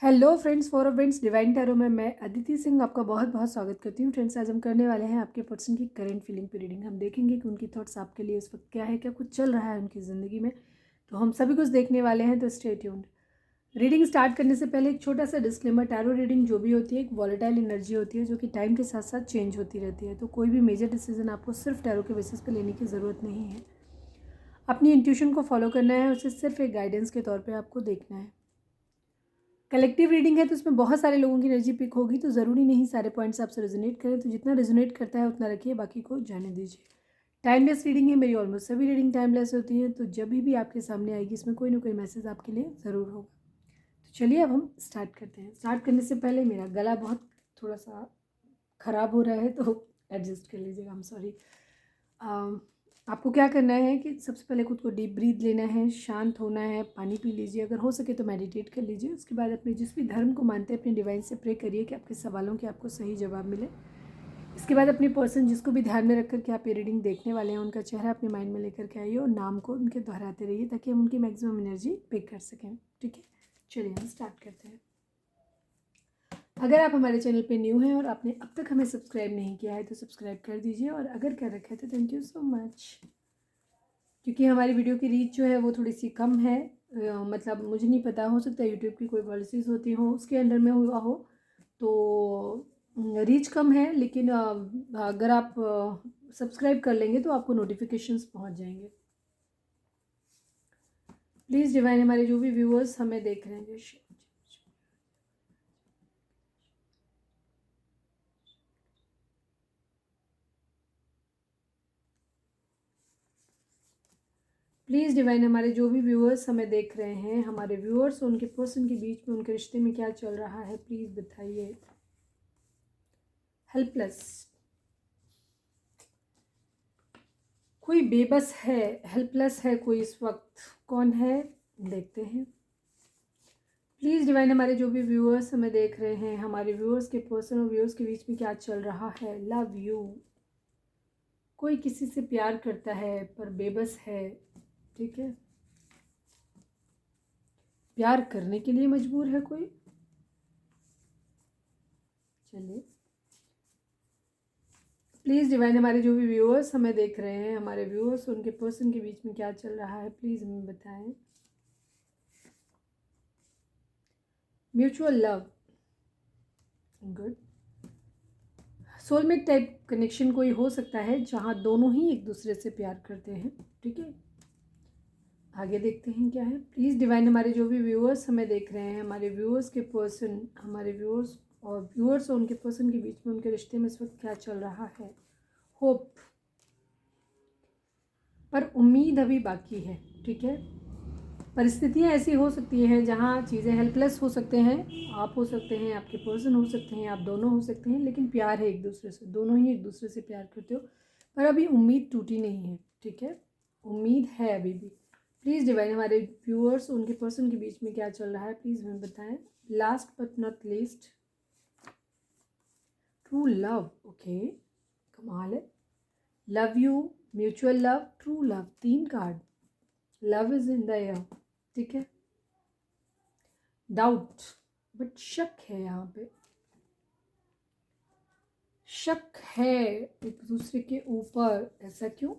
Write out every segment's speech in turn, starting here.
Hello friends, for friends divine tarot में मैं अदिति सिंह आपका बहुत बहुत स्वागत करती हूँ। फ्रेंड्स, आज हम करने वाले हैं आपके पर्सन की करंट फीलिंग की रीडिंग। हम देखेंगे कि उनकी थॉट्स आपके लिए इस वक्त क्या है, क्या कुछ चल रहा है उनकी ज़िंदगी में। तो हम सभी कुछ देखने वाले हैं, तो स्टे ट्यून्ड। रीडिंग स्टार्ट करने से पहले एक छोटा सा डिस्क्लेमर। टैरो रीडिंग जो भी होती है एक वॉलेटाइल एनर्जी होती है जो कि टाइम के साथ साथ चेंज होती रहती है। तो कोई भी मेजर डिसीजन आपको सिर्फ टैरो के बेसिस पे लेने की ज़रूरत नहीं है। अपनी इंट्यूशन को फॉलो करना है, उसे सिर्फ एक गाइडेंस के तौर पर आपको देखना है। कलेक्टिव रीडिंग है तो उसमें बहुत सारे लोगों की एनर्जी पिक होगी, तो ज़रूरी नहीं सारे पॉइंट्स आपसे रेजोनेट करें। तो जितना रेजोनेट करता है उतना रखिए, बाकी को जाने दीजिए। टाइमलेस रीडिंग है, मेरी ऑलमोस्ट सभी रीडिंग टाइमलेस होती है, तो जब भी आपके सामने आएगी इसमें कोई ना कोई मैसेज आपके लिए ज़रूर होगा। तो चलिए अब हम स्टार्ट करते हैं। स्टार्ट करने से पहले मेरा गला बहुत थोड़ा सा ख़राब हो रहा है, तो एडजस्ट कर लीजिएगा। हम सॉरी। आपको क्या करना है कि सबसे पहले खुद को डीप ब्रीथ लेना है, शांत होना है, पानी पी लीजिए, अगर हो सके तो मेडिटेट कर लीजिए। उसके बाद अपने जिस भी धर्म को मानते हैं अपने डिवाइन से प्रे करिए कि आपके सवालों के आपको सही जवाब मिले। इसके बाद अपनी पर्सन जिसको भी ध्यान में रखकर के आप ये रीडिंग देखने वाले हैं उनका चेहरा अपने माइंड में लेकर के आइए और नाम को उनके दोहराते रहिए ताकि हम उनकी मैक्सिमम एनर्जी पिक कर सकें। ठीक है, चलिए हम स्टार्ट करते हैं। अगर आप हमारे चैनल पे न्यू हैं और आपने अब तक हमें सब्सक्राइब नहीं किया है तो सब्सक्राइब कर दीजिए, और अगर कर रखा है तो थैंक यू सो मच। क्योंकि हमारी वीडियो की रीच जो है वो थोड़ी सी कम है। मतलब मुझे नहीं पता, हो सकता है यूट्यूब की कोई पॉलिसीज़ होती हो उसके अंडर में हुआ हो, तो रीच कम है। लेकिन अगर आप सब्सक्राइब कर लेंगे तो आपको नोटिफिकेशंस पहुंच जाएंगे। प्लीज़ डिवाइन, हमारे जो भी व्यूअर्स हमें देख रहे हैं, प्लीज़ डिवाइन, हमारे जो भी व्यूअर्स हमें देख रहे हैं, हमारे व्यूअर्स उनके पर्सन के बीच में उनके रिश्ते में क्या चल रहा है, प्लीज़ बताइए। हेल्पलेस, कोई बेबस है, हेल्पलेस है कोई इस वक्त। कौन है देखते हैं। प्लीज़ डिवाइन, हमारे जो भी व्यूअर्स हमें देख रहे हैं, हमारे व्यूअर्स के पर्सन और व्यूअर्स के बीच में क्या चल रहा है। लव यू, कोई किसी से प्यार करता है पर बेबस है। ठीक है, प्यार करने के लिए मजबूर है कोई। चलिए प्लीज़ डिवाइन, हमारे जो भी व्यूअर्स हमें देख रहे हैं, हमारे व्यूअर्स उनके पर्सन के बीच में क्या चल रहा है, प्लीज़ हमें बताएं। Mutual love, good. Soulmate type connection कोई हो सकता है जहाँ दोनों ही एक दूसरे से प्यार करते हैं। ठीक है, आगे देखते हैं क्या है। प्लीज़ डिवाइन, हमारे जो भी व्यूअर्स हमें देख रहे हैं, हमारे व्यूअर्स के पर्सन, हमारे व्यूअर्स और उनके पर्सन के बीच में उनके रिश्ते में इस वक्त क्या चल रहा है। होप, पर उम्मीद अभी बाकी है। ठीक है, परिस्थितियाँ ऐसी हो सकती हैं जहाँ चीज़ें हेल्पलेस हो सकते हैं। आप हो सकते हैं, आपके पर्सन हो सकते हैं, आप दोनों हो सकते हैं, लेकिन प्यार है एक दूसरे से, दोनों ही एक दूसरे से प्यार करते हो, पर अभी उम्मीद टूटी नहीं है। ठीक है, उम्मीद है अभी भी। प्लीज़ डिवाइन, हमारे व्यूअर्स उनके पर्सन के बीच में क्या चल रहा है, प्लीज़ हमें बताएं। Last but not least, true love. Okay, कमाल है। Love you, mutual love, true love, 3 card. Love is in the air. ठीक है, डाउट, बट शक है यहाँ पे, शक है एक दूसरे के ऊपर। ऐसा क्यों?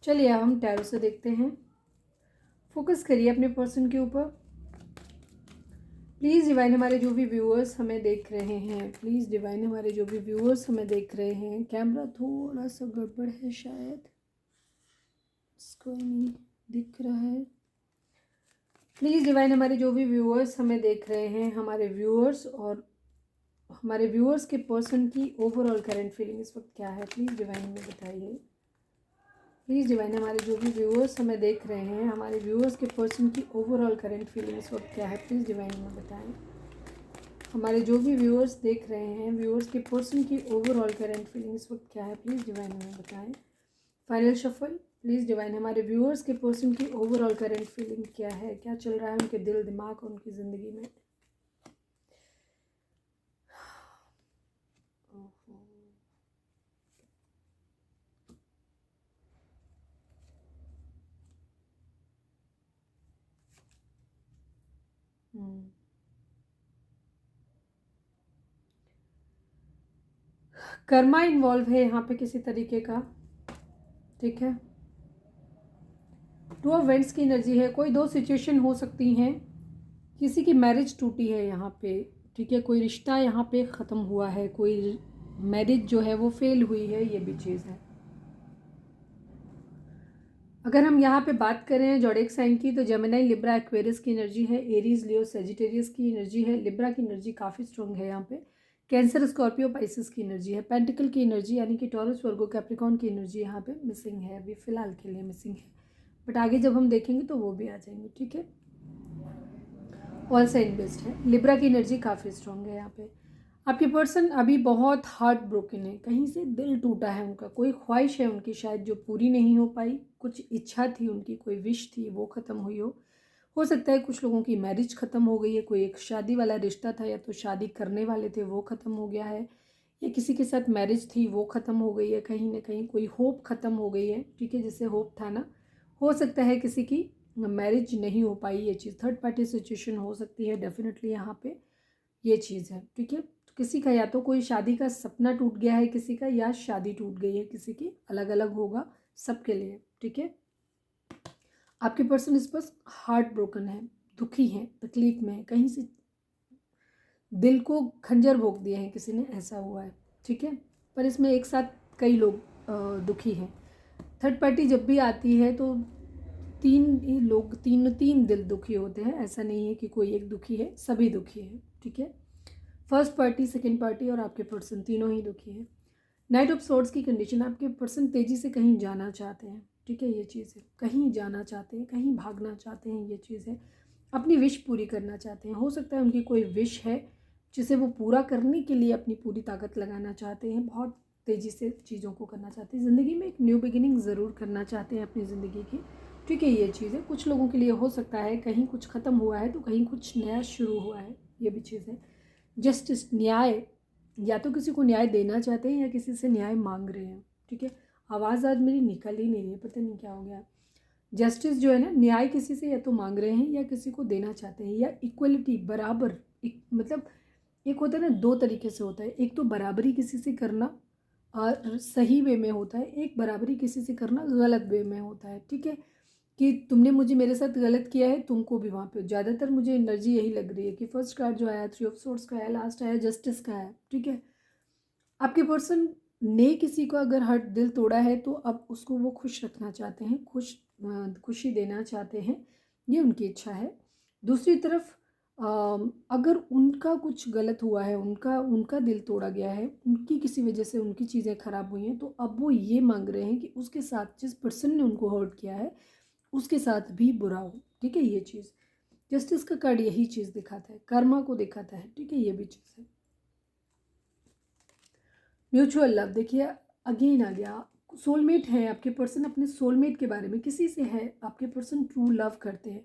चलिए हम टैरो से देखते हैं। फोकस करिए अपने पर्सन के ऊपर। प्लीज़ डिवाइन, हमारे जो भी व्यूअर्स हमें देख रहे हैं, प्लीज़ डिवाइन, हमारे जो भी व्यूअर्स हमें देख रहे हैं, कैमरा थोड़ा सा गड़बड़ है शायद, इसको नहीं दिख रहा है। प्लीज़ डिवाइन, हमारे जो भी व्यूअर्स हमें देख रहे हैं, हमारे व्यूअर्स और हमारे व्यूअर्स के पर्सन की ओवरऑल करंट फीलिंग इस वक्त क्या है, प्लीज़ डिवाइन में बताइए। प्लीज़ डिवाइन, हमारे जो भी व्यूअर्स हमें देख रहे हैं, हमारे व्यूअर्स के पर्सन की ओवरऑल करंट फीलिंग इस वक्त क्या है, प्लीज़ डिवाइन में बताएं। हमारे जो भी व्यूअर्स देख रहे हैं, व्यूअर्स के पर्सन की ओवरऑल करंट फीलिंग इस वक्त क्या है, प्लीज़ डिवाइन में बताएं। फाइनल शफल, प्लीज़ डिवाइन, हमारे व्यूअर्स के पर्सन की ओवरऑल करंट फीलिंग क्या है, क्या चल रहा है उनके दिल दिमाग और उनकी ज़िंदगी में। कर्मा इन्वॉल्व है यहाँ पे किसी तरीके का, ठीक है। टू ऑफ वेंट्स की एनर्जी है। कोई दो सिचुएशन हो सकती हैं, किसी की मैरिज टूटी है यहाँ पे, ठीक है। कोई रिश्ता यहाँ पे ख़त्म हुआ है, कोई मैरिज जो है वो फेल हुई है, ये भी चीज़ है। अगर हम यहाँ पे बात करें ज़ोडिएक साइन की, तो जेमिनी, लिब्रा, एक्वेरियस की एनर्जी है। एरीज, लियो, सेजिटेरियस की एनर्जी है। लिब्रा की एनर्जी काफ़ी स्ट्रॉन्ग है यहाँ पे। कैंसर, स्कॉर्पियो, पाइसिस की एनर्जी है। पेंटिकल की एनर्जी यानी कि टॉरस, वर्गो, कैप्रिकॉर्न की एनर्जी यहाँ पे मिसिंग है, अभी फ़िलहाल के लिए मिसिंग है, बट आगे जब हम देखेंगे तो वो भी आ जाएंगे, ठीक है। ऑल साइन बेस्ड है। लिब्रा की एनर्जी काफ़ी स्ट्रॉन्ग है यहाँ पे। आपके पर्सन अभी बहुत हार्ट ब्रोकन है, कहीं से दिल टूटा है उनका, कोई ख्वाहिश है उनकी शायद जो पूरी नहीं हो पाई, कुछ इच्छा थी उनकी, कोई विश थी वो ख़त्म हुई हो सकता है कुछ लोगों की मैरिज ख़त्म हो गई है, कोई एक शादी वाला रिश्ता था या तो शादी करने वाले थे वो ख़त्म हो गया है, या किसी के साथ मैरिज थी वो ख़त्म हो गई है, कहीं ना कहीं कोई होप ख़त्म हो गई है, ठीक है। जिससे होप था ना, हो सकता है किसी की मैरिज नहीं हो पाई, ये चीज़ थर्ड पार्टी सिचुएशन हो सकती है डेफिनेटली यहाँ पे, ये चीज़ है, ठीक है। किसी का या तो कोई शादी का सपना टूट गया है किसी का, या शादी टूट गई है किसी की, अलग अलग होगा सबके लिए, ठीक है। आपके पर्सन इस पर हार्ट ब्रोकन है, दुखी है, तकलीफ में है, कहीं से दिल को खंजर भोंक दिए हैं किसी ने, ऐसा हुआ है, ठीक है। पर इसमें एक साथ कई लोग दुखी हैं। थर्ड पार्टी जब भी आती है तो तीन ही लोग, तीन दिल दुखी होते हैं, ऐसा नहीं है कि कोई एक दुखी है, सभी दुखी है, ठीक है। फर्स्ट पार्टी, सेकेंड पार्टी और आपके पर्सन तीनों ही दुखी है। नाइट ऑफ सोर्ड्स की कंडीशन, आपके पर्सन तेज़ी से कहीं जाना चाहते हैं, ठीक है, ये चीज़ है, कहीं जाना चाहते हैं, कहीं भागना चाहते हैं, ये चीज़ है। अपनी विश पूरी करना चाहते हैं, हो सकता है उनकी कोई विश है जिसे वो पूरा करने के लिए अपनी पूरी ताकत लगाना चाहते हैं, बहुत तेज़ी से चीज़ों को करना चाहते हैं, ज़िंदगी में एक न्यू बिगिनिंग ज़रूर करना चाहते हैं अपनी ज़िंदगी की, ठीक है, ये चीज़ है। कुछ लोगों के लिए हो सकता है कहीं कुछ ख़त्म हुआ है तो कहीं कुछ नया शुरू हुआ है, ये भी चीज़ है। जस्टिस, न्याय, या तो किसी को न्याय देना चाहते हैं या किसी से न्याय मांग रहे हैं, ठीक है। आवाज़ आज मेरी निकल ही नहीं रही है, पता नहीं क्या हो गया। जस्टिस जो है ना, न्याय किसी से या तो मांग रहे हैं या किसी को देना चाहते हैं, या इक्वलिटी, बराबर, मतलब एक होता है ना, दो तरीके से होता है, एक तो बराबरी किसी से करना और सही वे में होता है, एक बराबरी किसी से करना गलत वे में होता है, ठीक है। कि तुमने मुझे मेरे साथ गलत किया है, तुमको भी वहाँ पे, ज़्यादातर मुझे एनर्जी यही लग रही है कि फर्स्ट कार्ड जो आया 3 ऑफ सोर्ड्स का है, लास्ट आया जस्टिस का है, ठीक है। आपके पर्सन ने किसी को अगर हर्ट, दिल तोड़ा है तो अब उसको वो खुश रखना चाहते हैं, खुशी देना चाहते हैं, ये उनकी इच्छा है। दूसरी तरफ अगर उनका कुछ गलत हुआ है, उनका दिल तोड़ा गया है, उनकी किसी वजह से उनकी चीज़ें ख़राब हुई हैं, तो अब वो ये मांग रहे हैं कि उसके साथ जिस पर्सन ने उनको हर्ट किया है उसके साथ भी बुरा हो, ठीक है, ये चीज़। जस्टिस का कार्ड यही चीज़ दिखाता है, कर्मा को दिखाता है, ठीक है, ये भी चीज़ है। म्यूचुअल लव, देखिए अगेन आ गया, सोलमेट है आपके पर्सन, अपने सोलमेट के बारे में किसी से है आपके पर्सन ट्रू लव करते हैं।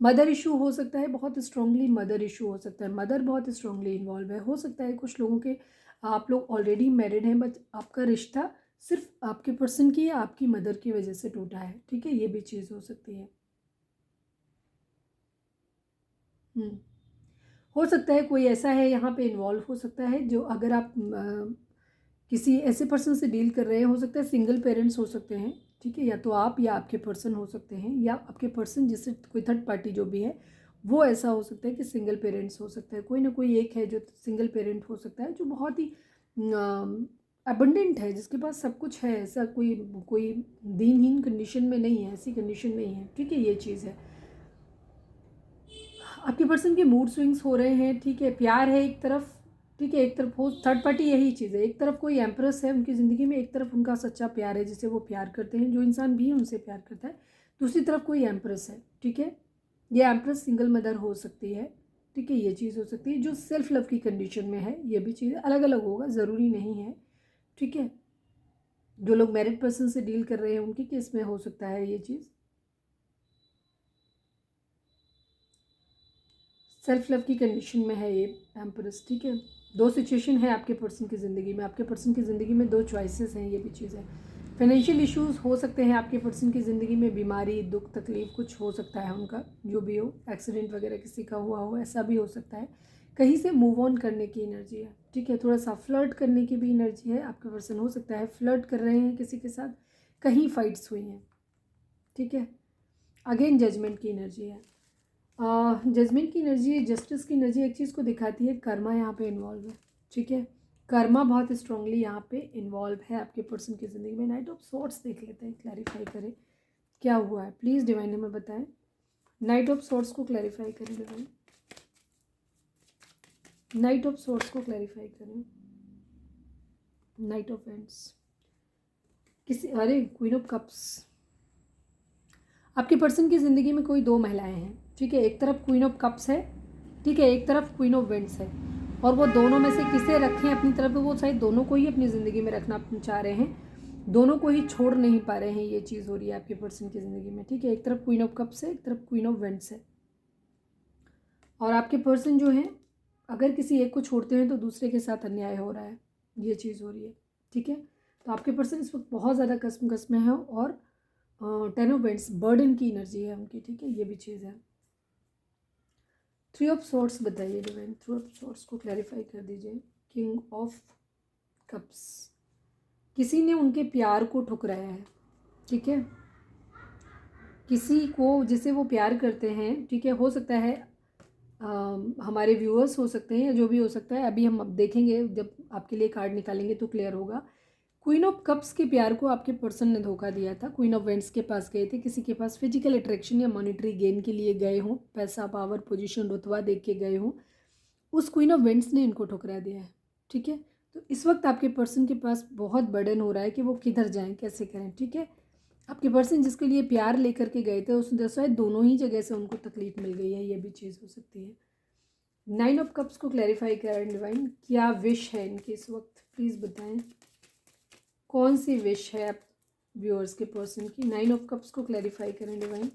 मदर इशू हो सकता है, बहुत स्ट्रांगली मदर इशू हो सकता है, मदर बहुत स्ट्रांगली इन्वॉल्व है, हो सकता है कुछ लोगों के, आप लोग ऑलरेडी मैरिड हैं बट आपका रिश्ता सिर्फ आपके पर्सन की या आपकी मदर की वजह से टूटा है, ठीक है, ये भी चीज़ हो सकती है। हो सकता है कोई ऐसा है यहाँ पे इन्वॉल्व हो सकता है जो, अगर आप किसी ऐसे पर्सन से डील कर रहे हैं, हो सकता है सिंगल पेरेंट्स हो सकते हैं, ठीक है, या तो आप या आपके पर्सन हो सकते हैं, या आपके पर्सन जिससे कोई थर्ड पार्टी जो भी है वो ऐसा हो सकता है कि सिंगल पेरेंट्स हो सकता है, कोई ना कोई एक है जो सिंगल पेरेंट हो सकता है, जो बहुत ही अबंडेंट है, जिसके पास सब कुछ है, ऐसा कोई कोई दीनहीन कंडीशन में नहीं है, ऐसी कंडीशन नहीं है, ठीक है, ये चीज़ है। आपके पर्सन के मूड स्विंग्स हो रहे हैं, ठीक है, प्यार है एक तरफ, ठीक है, एक तरफ हो थर्ड पार्टी, यही चीज़ है, एक तरफ कोई एम्प्रेस है उनकी ज़िंदगी में, एक तरफ उनका सच्चा प्यार है जिसे वो प्यार करते हैं, जो इंसान भी उनसे प्यार करता है, दूसरी तरफ कोई एम्प्रेस है, ठीक है। ये एम्प्रेस सिंगल मदर हो सकती है, ठीक है, ये चीज़ हो सकती है, जो सेल्फ लव की कंडीशन में है, ये भी चीज़ अलग अलग होगा, ज़रूरी नहीं है, ठीक है। जो लोग मैरिड पर्सन से डील कर रहे हैं उनके केस में हो सकता है ये चीज़, सेल्फ लव की कंडीशन में है ये एम्प्रेस, ठीक है। दो सिचुएशन है आपके पर्सन की ज़िंदगी में, आपके पर्सन की ज़िंदगी में दो चॉइसेस हैं, ये भी चीज़ है। फाइनेंशियल इश्यूज हो सकते हैं आपके पर्सन की ज़िंदगी में, बीमारी, दुख, तकलीफ कुछ हो सकता है उनका, जो भी हो, एक्सीडेंट वगैरह किसी का हुआ हो, ऐसा भी हो सकता है। कहीं से मूव ऑन करने की एनर्जी है, ठीक है। थोड़ा सा फ्लर्ट करने की भी एनर्जी है। आपके पर्सन हो सकता है फ्लर्ट कर रहे हैं किसी के साथ, कहीं फाइट्स हुई हैं, ठीक है। अगेन जजमेंट की एनर्जी है। जजमेंट की एनर्जी, जस्टिस की एनर्जी एक चीज़ को दिखाती है, कर्मा यहाँ पे इन्वॉल्व है, ठीक है। कर्मा बहुत स्ट्रांगली यहाँ पे इन्वॉल्व है आपके पर्सन की ज़िंदगी में। नाइट ऑफ सॉर्ट्स देख लेते हैं, क्लैरिफाई करें क्या हुआ है, प्लीज़ डिवाइन हमें बताएं। नाइट ऑफ सॉर्ट्स को क्लैरिफाई करें डिवाइन, नाइट ऑफ सॉर्ट्स को क्लैरिफाई करें। नाइट ऑफ एंड्स, किसी, अरे क्वीन ऑफ कप्स। आपके पर्सन की ज़िंदगी में कोई दो महिलाएं हैं, ठीक है। एक तरफ क्वीन ऑफ कप्स है, ठीक है, एक तरफ क्वीन ऑफ वेंट्स है, और वो दोनों में से किसे रखें अपनी तरफ, वो शायद दोनों को ही अपनी ज़िंदगी में रखना चाह रहे हैं, दोनों को ही छोड़ नहीं पा रहे हैं। ये चीज़ हो रही है आपके पर्सन की ज़िंदगी में, ठीक है। एक तरफ क्वीन ऑफ कप्स है, एक तरफ क्वीन ऑफ वेंट्स है, और आपके पर्सन जो है, अगर किसी एक को छोड़ते हैं तो दूसरे के साथ अन्याय हो रहा है, ये चीज़ हो रही है, ठीक है। तो आपके पर्सन इस वक्त बहुत ज़्यादा कस्म में है, और 10 ऑफ वेंट्स बर्डन की एनर्जी है उनकी, ठीक है, ये भी चीज़ है। 3 ऑफ सॉर्ट्स बताइए डिवाइन, 3 ऑफ सॉर्ट्स को क्लैरिफाई कर दीजिए। किंग ऑफ कप्स, किसी ने उनके प्यार को ठुकराया है, ठीक है। किसी को जिसे वो प्यार करते हैं, ठीक है, हो सकता है हमारे व्यूअर्स हो सकते हैं, या जो भी हो सकता है, अभी हम अब देखेंगे, जब आपके लिए कार्ड निकालेंगे तो क्लियर होगा। क्वीन ऑफ कप्स के प्यार को आपके पर्सन ने धोखा दिया था। क्वीन ऑफ वेंट्स के पास गए थे, किसी के पास फिजिकल अट्रैक्शन या मॉनिटरी गेन के लिए गए हों, पैसा, पावर, पोजीशन, रुतबा देख के गए हों, उस क्वीन ऑफ वेंट्स ने इनको ठुकरा दिया है, ठीक है। तो इस वक्त आपके पर्सन के पास बहुत बर्डन हो रहा है कि वो किधर जाएं, कैसे करें, ठीक है। आपके पर्सन जिसके लिए प्यार लेकर के गए थे, उसने शायद दोनों ही जगह से उनको तकलीफ मिल गई है, ये भी चीज़ हो सकती है। 9 ऑफ कप्स को क्लैरिफाई करें डिवाइन, क्या विश है इनकी इस वक्त, प्लीज़ बताएं कौन सी विश है आप व्यूअर्स के पर्सन की। 9 ऑफ कप्स को क्लैरिफाई करें डिवाइन।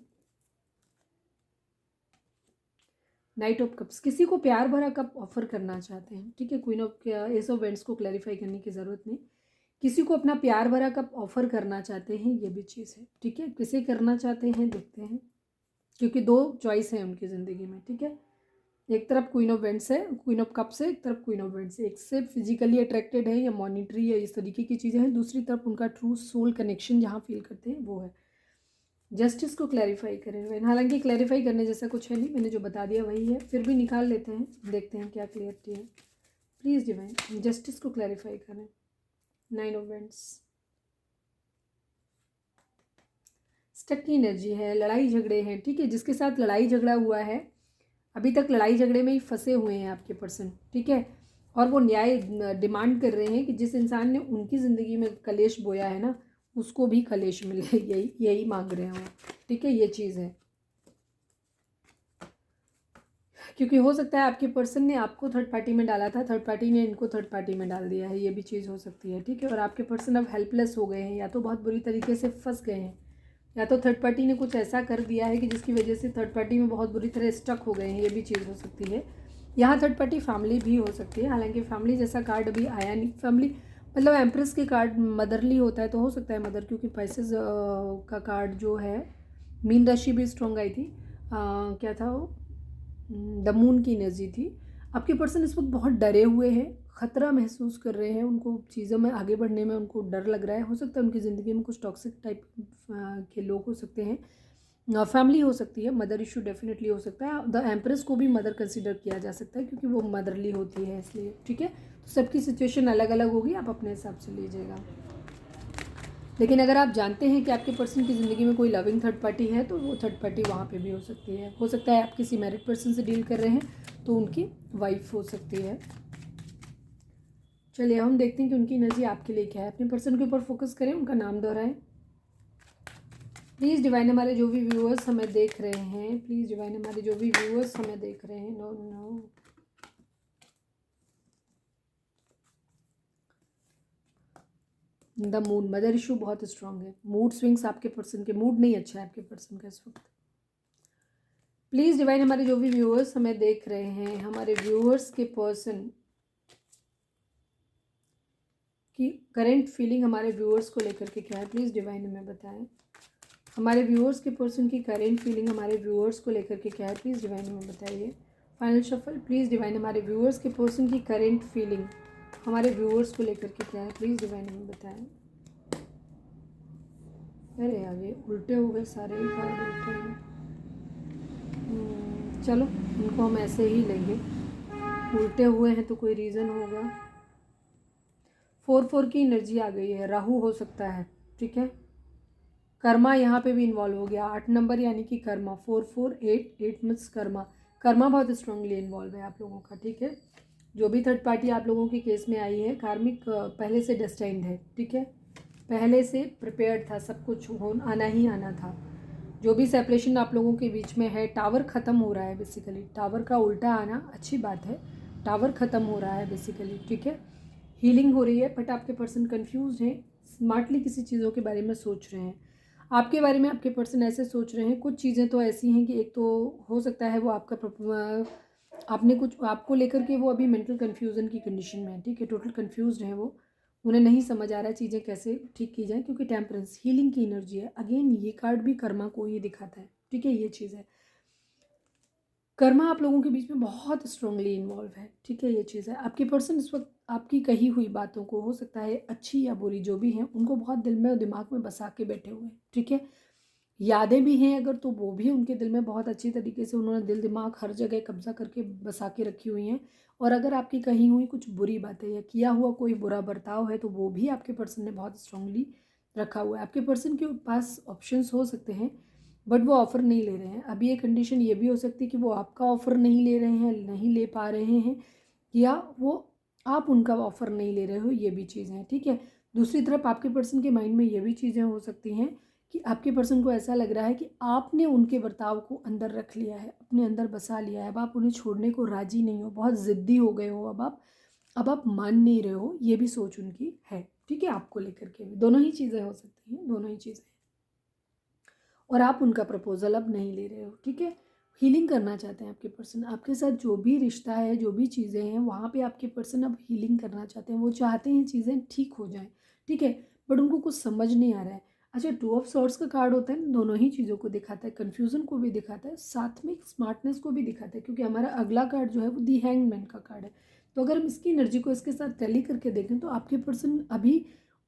नाइट ऑफ कप्स, किसी को प्यार भरा कप ऑफर करना चाहते हैं, ठीक है। Queen of S of vents को क्लैरिफाई करने की ज़रूरत नहीं, किसी को अपना प्यार भरा कप ऑफर करना चाहते हैं, ये भी चीज़ है, ठीक है। किसे करना चाहते हैं देखते हैं, क्योंकि दो चॉइस है उनकी ज़िंदगी में, ठीक है। एक तरफ क्वीन ऑफ वेंट्स है, क्वीन ऑफ कप्स है, एक तरफ क्वीन ऑफ वेंट्स है। एक से फिजिकली अट्रैक्टेड है या मॉनिटरी या इस तरीके की चीज़ें हैं, दूसरी तरफ उनका ट्रू सोल कनेक्शन जहाँ फील करते हैं वो है। जस्टिस को क्लैरिफाई करें, हालांकि क्लैरिफाई करने जैसा कुछ है नहीं, मैंने जो बता दिया वही है, फिर भी निकाल लेते हैं, देखते हैं क्या क्लियरिटी है। प्लीज़ डिवाइन जस्टिस को क्लैरिफाई करें। 9 ऑफ वेंट्स, स्टक की एनर्जी है, लड़ाई झगड़े हैं, ठीक है। जिसके साथ लड़ाई झगड़ा हुआ है, अभी तक लड़ाई झगड़े में ही फंसे हुए हैं आपके पर्सन, ठीक है। और वो न्याय डिमांड कर रहे हैं कि जिस इंसान ने उनकी ज़िंदगी में कलेश बोया है ना, उसको भी कलेश मिले, यही मांग रहे हैं वो, ठीक है, ये चीज़ है। क्योंकि हो सकता है आपके पर्सन ने आपको थर्ड पार्टी में डाला था, थर्ड पार्टी ने इनको थर्ड पार्टी में डाल दिया है, ये भी चीज़ हो सकती है, ठीक है। और आपके पर्सन अब हेल्पलेस हो गए हैं, या तो बहुत बुरी तरीके से फंस गए हैं, या तो थर्ड पार्टी ने कुछ ऐसा कर दिया है कि जिसकी वजह से थर्ड पार्टी में बहुत बुरी तरह स्टक हो गए हैं, ये भी चीज़ हो सकती है। यहाँ थर्ड पार्टी फैमिली भी हो सकती है, हालांकि फैमिली जैसा कार्ड अभी आया नहीं। फैमिली मतलब एम्प्रेस के कार्ड मदरली होता है, तो हो सकता है मदर, क्योंकि पैसेज का कार्ड जो है, मीन राशि भी स्ट्रॉन्ग आई थी, क्या था वो, द मून की एनर्जी थी। आपके पर्सन इस वक्त बहुत डरे हुए हैं, ख़तरा महसूस कर रहे हैं, उनको चीज़ों में आगे बढ़ने में उनको डर लग रहा है। हो सकता है उनकी ज़िंदगी में कुछ टॉक्सिक टाइप के लोग हो सकते हैं, फैमिली हो सकती है, मदर इशू डेफिनेटली हो सकता है। द एम्प्रेस को भी मदर कंसिडर किया जा सकता है, क्योंकि वो मदरली होती है इसलिए, ठीक है। तो सबकी सिचुएशन अलग अलग होगी, आप अपने हिसाब से लीजिएगा। लेकिन अगर आप जानते हैं कि आपके पर्सन की ज़िंदगी में कोई लविंग थर्ड पार्टी है, तो वो थर्ड पार्टी वहाँ पे भी हो सकती है। हो सकता है आप किसी मैरिड पर्सन से डील कर रहे हैं, तो उनकी वाइफ हो सकती है। चलिए हम देखते हैं कि उनकी एनर्जी आपके लिए क्या है। अपने पर्सन के ऊपर फोकस करें, उनका नाम दोहराएं। प्लीज़ डिवाइन हमारे जो भी व्यूअर्स हमें देख रहे हैं, प्लीज़ डिवाइन हमारे जो भी व्यूअर्स हमें देख रहे हैं, no no the moon, mother issue बहुत स्ट्रांग है। मूड स्विंग्स आपके पर्सन के, मूड नहीं अच्छा है आपके पर्सन का इस वक्त। प्लीज़ डिवाइन हमारे जो भी व्यूअर्स हमें देख रहे हैं, हमारे व्यूअर्स के पर्सन की करंट फीलिंग हमारे व्यूअर्स को लेकर के क्या है, प्लीज़ डिवाइन हमें बताएं। हमारे व्यूअर्स के पर्सन की करंट फीलिंग हमारे व्यूअर्स को लेकर के क्या है, प्लीज़ डिवाइन हमें बताइए। फाइनल शफल, प्लीज़ डिवाइन हमारे व्यूअर्स के पर्सन की करंट फीलिंग हमारे व्यूअर्स को लेकर के क्या है, प्लीज़ डिवाइन हमें बताएं। अरे यार ये उल्टे हो गए, सारे ही कार्ड उल्टे हैं। चलो इनको हम ऐसे ही लेंगे, उल्टे हुए हैं तो कोई रीज़न होगा। 4-4 की एनर्जी आ गई है, राहु हो सकता है, ठीक है। कर्मा यहाँ पे भी इन्वॉल्व हो गया, 8 नंबर यानी कि कर्मा, 4-4-8 मीन्स कर्मा। कर्मा बहुत स्ट्रांगली इन्वॉल्व है आप लोगों का, ठीक है। जो भी थर्ड पार्टी आप लोगों के केस में आई है, कार्मिक पहले से डेस्टाइंड है, ठीक है। पहले से प्रिपेयर्ड था, सब कुछ आना ही आना था। जो भी सेपरेशन आप लोगों के बीच में है, टावर ख़त्म हो रहा है बेसिकली। टावर का उल्टा आना अच्छी बात है, टावर ख़त्म हो रहा है बेसिकली, ठीक है। हीलिंग हो रही है, बट आपके पर्सन कन्फ्यूज हैं, स्मार्टली किसी चीज़ों के बारे में सोच रहे हैं। आपके बारे में आपके पर्सन ऐसे सोच रहे हैं, कुछ चीज़ें तो ऐसी हैं कि एक तो हो सकता है वो आपने कुछ आपको लेकर के वो अभी मेंटल कन्फ्यूज़न की कंडीशन में है, ठीक है। टोटल कन्फ्यूज्ड हैं वो, उन्हें नहीं समझ आ रहा है चीज़ें कैसे ठीक की जाए, क्योंकि टेम्परेंस हीलिंग की एनर्जी है। अगेन ये कार्ड भी कर्मा को ही दिखाता है, ठीक है। ये चीज़ है, कर्मा आप लोगों के बीच में बहुत स्ट्रांगली इन्वॉल्व है, ठीक है। ये चीज़ है, आपके पर्सन इस वक्त आपकी कही हुई बातों को, हो सकता है अच्छी या बुरी जो भी हैं, उनको बहुत दिल में और दिमाग में बसा के बैठे हुए हैं, ठीक है। यादें भी हैं अगर, तो वो भी उनके दिल में बहुत अच्छी तरीके से उन्होंने दिल दिमाग हर जगह कब्जा करके बसा के रखी हुई हैं। और अगर आपकी कही हुई कुछ बुरी बातें या किया हुआ कोई बुरा बर्ताव है, तो वो भी आपके पर्सन ने बहुत स्ट्रांगली रखा हुआ है। आपके पर्सन के पास ऑप्शंस हो सकते हैं, बट वो ऑफ़र नहीं ले रहे हैं। अभी एक कंडीशन ये भी हो सकती है कि वो आपका ऑफ़र नहीं ले रहे हैं, नहीं ले पा रहे हैं, या वो आप उनका ऑफ़र नहीं ले रहे हो, ये भी चीज़ें हैं, ठीक है। दूसरी तरफ आपके पर्सन के माइंड में ये भी चीज़ें हो सकती हैं कि आपके पर्सन को ऐसा लग रहा है कि आपने उनके बर्ताव को अंदर रख लिया है, अपने अंदर बसा लिया है। अब आप उन्हें छोड़ने को राज़ी नहीं हो, बहुत ज़िद्दी हो गए हो, अब आप मान नहीं रहे हो, ये भी सोच उनकी है, ठीक है। आपको लेकर के भी दोनों ही चीज़ें हो सकती हैं, दोनों ही चीज़ें। और आप उनका प्रपोजल अब नहीं ले रहे हो, ठीक है। हीलिंग करना चाहते हैं आपके पर्सन, आपके साथ जो भी रिश्ता है, जो भी चीज़ें हैं, वहाँ पे आपके पर्सन अब हीलिंग करना चाहते हैं। वो चाहते हैं चीज़ें ठीक हो जाएं, ठीक है, बट उनको कुछ समझ नहीं आ रहा है। अच्छा, 2 ऑफ सॉर्ड्स का कार्ड होता है, दोनों ही चीज़ों को दिखाता है, कन्फ्यूज़न को भी दिखाता है, साथ में स्मार्टनेस को भी दिखाता है, क्योंकि हमारा अगला कार्ड जो है वो दी हैंगमैन का कार्ड है। तो अगर हम इसकी एनर्जी को इसके साथ टैली करके देखें, तो आपके पर्सन अभी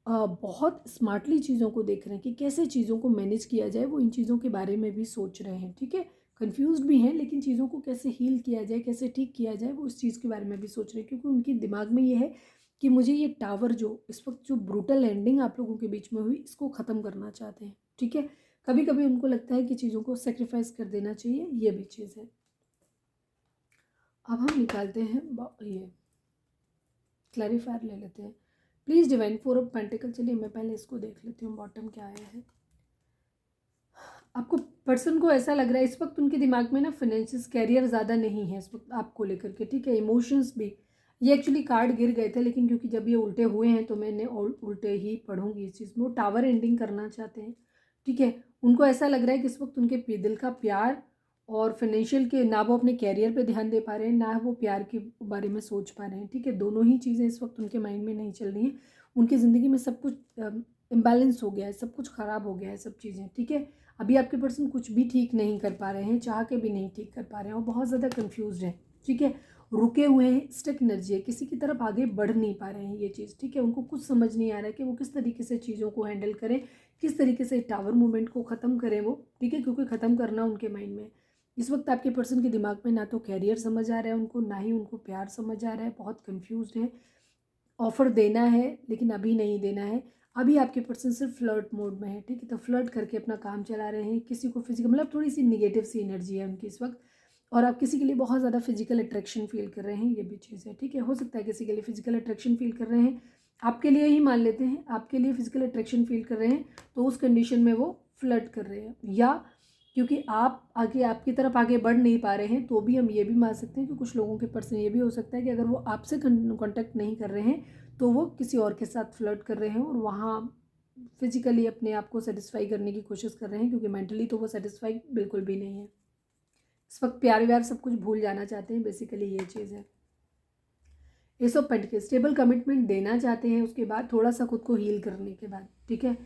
बहुत स्मार्टली चीज़ों को देख रहे हैं कि कैसे चीज़ों को मैनेज किया जाए। वो इन चीज़ों के बारे में भी सोच रहे हैं, ठीक है। कन्फ्यूज़्ड भी हैं, लेकिन चीज़ों को कैसे हील किया जाए, कैसे ठीक किया जाए, वो उस चीज़ के बारे में भी सोच रहे हैं, क्योंकि उनके दिमाग में ये है कि मुझे ये टावर जो इस वक्त जो ब्रूटल एंडिंग आप लोगों के बीच में हुई, इसको ख़त्म करना चाहते हैं, ठीक है। कभी कभी उनको लगता है कि चीज़ों को सेक्रीफाइस कर देना चाहिए, ये भी चीज़ है। अब हम निकालते हैं ये क्लैरिफायर ले लेते हैं, प्लीज़ डिवाइन 4 ऑफ पेंटिकल। चलिए मैं पहले इसको देख लेती हूँ, बॉटम क्या आया है। आपको पर्सन को ऐसा लग रहा है इस वक्त उनके दिमाग में ना फाइनेंशियल कैरियर ज़्यादा नहीं है इस वक्त आपको लेकर के, ठीक है। इमोशंस भी, ये एक्चुअली कार्ड गिर गए थे, लेकिन क्योंकि जब ये उल्टे हुए हैं तो मैंने उल्टे ही पढ़ूंगी इस चीज़ में। वो टावर एंडिंग करना चाहते हैं, ठीक है। उनको ऐसा लग रहा है कि इस वक्त उनके दिल का प्यार और फाइनेंशियल के, ना वो अपने कैरियर पे ध्यान दे पा रहे हैं, ना वो प्यार के बारे में सोच पा रहे हैं, ठीक है। दोनों ही चीज़ें इस वक्त उनके माइंड में नहीं चल रही हैं। उनकी ज़िंदगी में सब कुछ इम्बैलेंस हो गया है, सब कुछ ख़राब हो गया है, सब चीज़ें, ठीक है। अभी आपके पर्सन कुछ भी ठीक नहीं कर पा रहे हैं, चाह के भी नहीं ठीक कर पा रहे हैं, और बहुत ज़्यादा कंफ्यूज्ड हैं, ठीक है। रुके हुए हैं, स्टक एनर्जी है, किसी की तरफ आगे बढ़ नहीं पा रहे हैं, ये चीज़, ठीक है। उनको कुछ समझ नहीं आ रहा है कि वो किस तरीके से चीज़ों को हैंडल करें, किस तरीके से टावर मूवमेंट को ख़त्म करें वो, ठीक है, क्योंकि ख़त्म करना उनके माइंड में इस वक्त आपके पर्सन के दिमाग में ना तो कैरियर समझ आ रहा है उनको, ना ही उनको प्यार समझ आ रहा है, बहुत कन्फ्यूज्ड है। ऑफ़र देना है लेकिन अभी नहीं देना है। अभी आपके पर्सन सिर्फ फ्लर्ट मोड में है, ठीक है। तो फ्लर्ट करके अपना काम चला रहे हैं, किसी को फिजिकल, मतलब थोड़ी सी निगेटिव सी एनर्जी है उनकी इस वक्त, और आप किसी के लिए बहुत ज़्यादा फिजिकल अट्रैक्शन फील कर रहे हैं, ये भी चीज़ है, ठीक है। हो सकता है किसी के लिए फिजिकल अट्रैक्शन फील कर रहे हैं, आपके लिए ही मान लेते हैं, आपके लिए फिजिकल अट्रैक्शन फील कर रहे हैं, तो उस कंडीशन में वो फ्लर्ट कर रहे हैं, या क्योंकि आप आगे आपकी तरफ आगे बढ़ नहीं पा रहे हैं, तो भी हम ये भी मान सकते हैं कि कुछ लोगों के पर्सन ये भी हो सकता है कि अगर वो आपसे कॉन्टेक्ट नहीं कर रहे हैं, तो वो किसी और के साथ फ्लर्ट कर रहे हैं और वहाँ फिजिकली अपने आप को सेटिस्फाई करने की कोशिश कर रहे हैं, क्योंकि मेंटली तो वो सेटिस्फाई बिल्कुल भी नहीं है इस वक्त। प्यार व्यार सब कुछ भूल जाना चाहते हैं, बेसिकली ये चीज़ है। S of pentacle, stable commitment देना चाहते हैं, उसके बाद थोड़ा सा खुद को हील करने के बाद, ठीक है,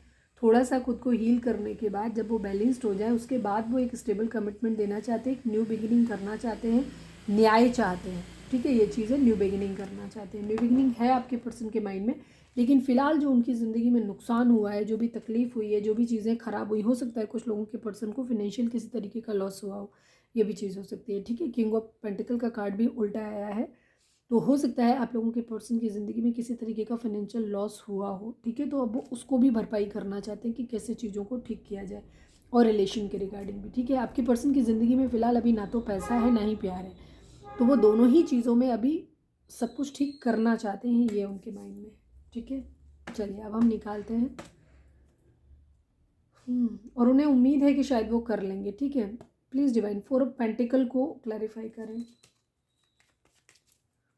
थोड़ा सा खुद को हील करने के बाद जब वो बैलेंस्ड हो जाए उसके बाद वो एक स्टेबल कमिटमेंट देना चाहते हैं, एक न्यू बिगिनिंग करना चाहते हैं, न्याय चाहते हैं, ठीक है, ये चीज़ है, न्यू बिगिनिंग करना चाहते हैं। न्यू बिगिनिंग है आपके पर्सन के माइंड में, लेकिन फ़िलहाल जो उनकी ज़िंदगी में नुकसान हुआ है, जो भी तकलीफ़ हुई है, जो भी चीज़ें ख़राब हुई, हो सकता है कुछ लोगों के पर्सन को फिनेंशियल किसी तरीके का लॉस हुआ हो, ये भी चीज़ हो सकती है, ठीक है। किंग ऑफ पेंटिकल का कार्ड भी उल्टा आया है, तो हो सकता है आप लोगों के पर्सन की ज़िंदगी में किसी तरीके का फाइनेंशियल लॉस हुआ हो, ठीक है, तो अब वो उसको भी भरपाई करना चाहते हैं कि कैसे चीज़ों को ठीक किया जाए, और रिलेशन के रिगार्डिंग भी, ठीक है। आपके पर्सन की ज़िंदगी में फ़िलहाल अभी ना तो पैसा है ना ही प्यार है, तो वो दोनों ही चीज़ों में अभी सब कुछ ठीक करना चाहते हैं, ये उनके माइंड में, ठीक है। चलिए अब हम निकालते हैं। और उन्हें उम्मीद है कि शायद वो कर लेंगे, ठीक है। प्लीज़ डिवाइन 4 ऑफ पेंटिकल को क्लैरिफाई करें।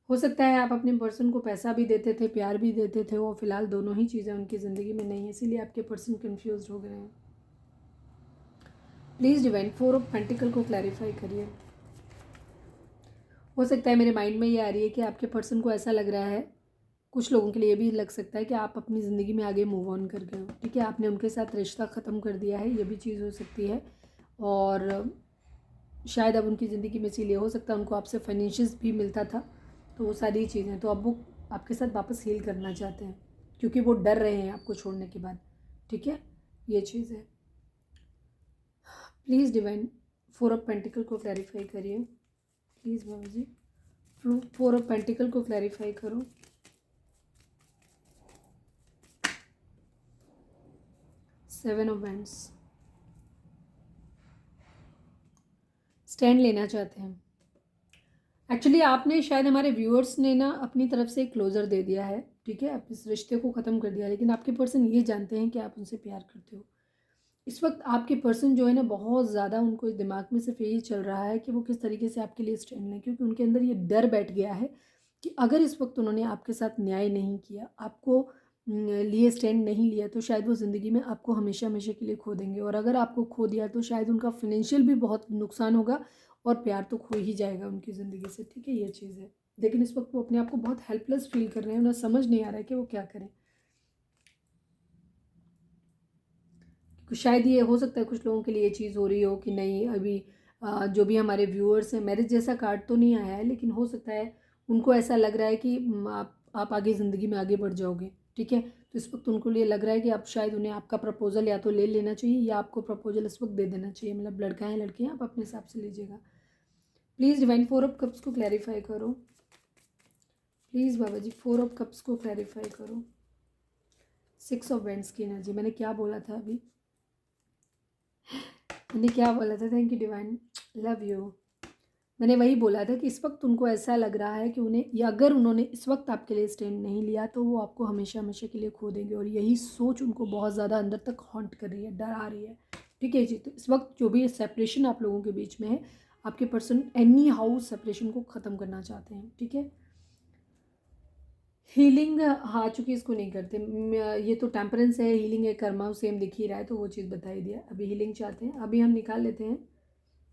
हो सकता है आप अपने पर्सन को पैसा भी देते थे, प्यार भी देते थे, और फिलहाल दोनों ही चीज़ें उनकी ज़िंदगी में नहीं है, इसीलिए आपके पर्सन कंफ्यूज हो गए हैं। प्लीज़ डिवाइन 4 ऑफ पेंटिकल को क्लैरिफाई करिए। हो सकता है मेरे माइंड में ये आ रही है कि आपके पर्सन को ऐसा लग रहा है, कुछ लोगों के लिए भी लग सकता है कि आप अपनी ज़िंदगी में आगे मूव ऑन कर गए हो, ठीक है, आपने उनके साथ रिश्ता ख़त्म कर दिया है, ये भी चीज़ हो सकती है। और शायद अब उनकी ज़िंदगी में इसीलिए हो सकता है उनको आपसे फाइनेंशियल्स भी मिलता था, तो वो सारी चीज़ें, तो अब वो आपके साथ वापस हील करना चाहते हैं क्योंकि वो डर रहे हैं आपको छोड़ने के बाद, ठीक है, ये चीज़ है। प्लीज़ डिवाइन 4 ऑफ पेंटिकल को क्लैरिफाई करिए, please Baba ji 4 of pentacle को क्लैरिफाई करो। सेवन ऑफ वैंड्स, स्टैंड लेना चाहते हैं। एक्चुअली आपने शायद, हमारे व्यूअर्स ने ना अपनी तरफ से एक क्लोज़र दे दिया है, ठीक है, आप इस रिश्ते को ख़त्म कर दिया, लेकिन आपके पर्सन ये जानते हैं कि आप उनसे प्यार करते हो। इस वक्त आपके पर्सन जो है ना, बहुत ज़्यादा उनको दिमाग में सिर्फ यही चल रहा है कि वो किस तरीके से आपके लिए स्टैंड लें, क्योंकि उनके अंदर ये डर बैठ गया है कि अगर इस वक्त उन्होंने आपके साथ न्याय नहीं किया, आपको लिए स्टैंड नहीं लिया, तो शायद वो ज़िंदगी में आपको हमेशा हमेशा के लिए खो देंगे, और अगर आपको खो दिया तो शायद उनका फाइनेंशियल भी बहुत नुकसान होगा, और प्यार तो खो ही जाएगा उनकी ज़िंदगी से, ठीक है, ये चीज़ है। लेकिन इस वक्त वो अपने आप को बहुत हेल्पलेस फील कर रहे हैं, उन्हें समझ नहीं आ रहा है कि वो क्या करें। शायद ये हो सकता है कुछ लोगों के लिए ये चीज़ हो रही हो कि नहीं, अभी जो भी हमारे व्यूअर्स हैं, मैरिज जैसा कार्ड तो नहीं आया है, लेकिन हो सकता है उनको ऐसा लग रहा है कि आप आगे ज़िंदगी में आगे बढ़ जाओगे, ठीक है, तो इस वक्त उनको लिए लग रहा है कि आप शायद उन्हें आपका प्रपोजल या तो ले लेना चाहिए, या आपको प्रपोजल इस वक्त दे देना चाहिए, मतलब लड़का है लड़की हैं, आप अपने हिसाब से लीजिएगा। प्लीज़ डिवाइन 4 ऑफ कप्स को क्लैरिफाई करो, please Baba ji 4 of cups को क्लैरिफाई करो। 6 ऑफ वेंड्स की एनर्जी, मैंने क्या बोला था अभी, मैंने क्या बोला था, thank you divine, love you. मैंने वही बोला था कि इस वक्त उनको ऐसा लग रहा है कि उन्हें, या अगर उन्होंने इस वक्त आपके लिए स्टैंड नहीं लिया तो वो आपको हमेशा हमेशा के लिए खो देंगे, और यही सोच उनको बहुत ज़्यादा अंदर तक हॉन्ट कर रही है, डरा रही है, ठीक है जी। तो इस वक्त जो भी सेपरेशन आप लोगों के बीच में है, आपके पर्सन एनी हाउ सेपरेशन को ख़त्म करना चाहते हैं, ठीक है। हीलिंग, हाँ, चूँकि इसको नहीं करते, ये तो टेम्परेंस है, हीलिंग है, कर्मा सेम दिख ही रहा है, तो वो चीज़ बता ही दिया। अभी हीलिंग चाहते हैं, अभी हम निकाल लेते हैं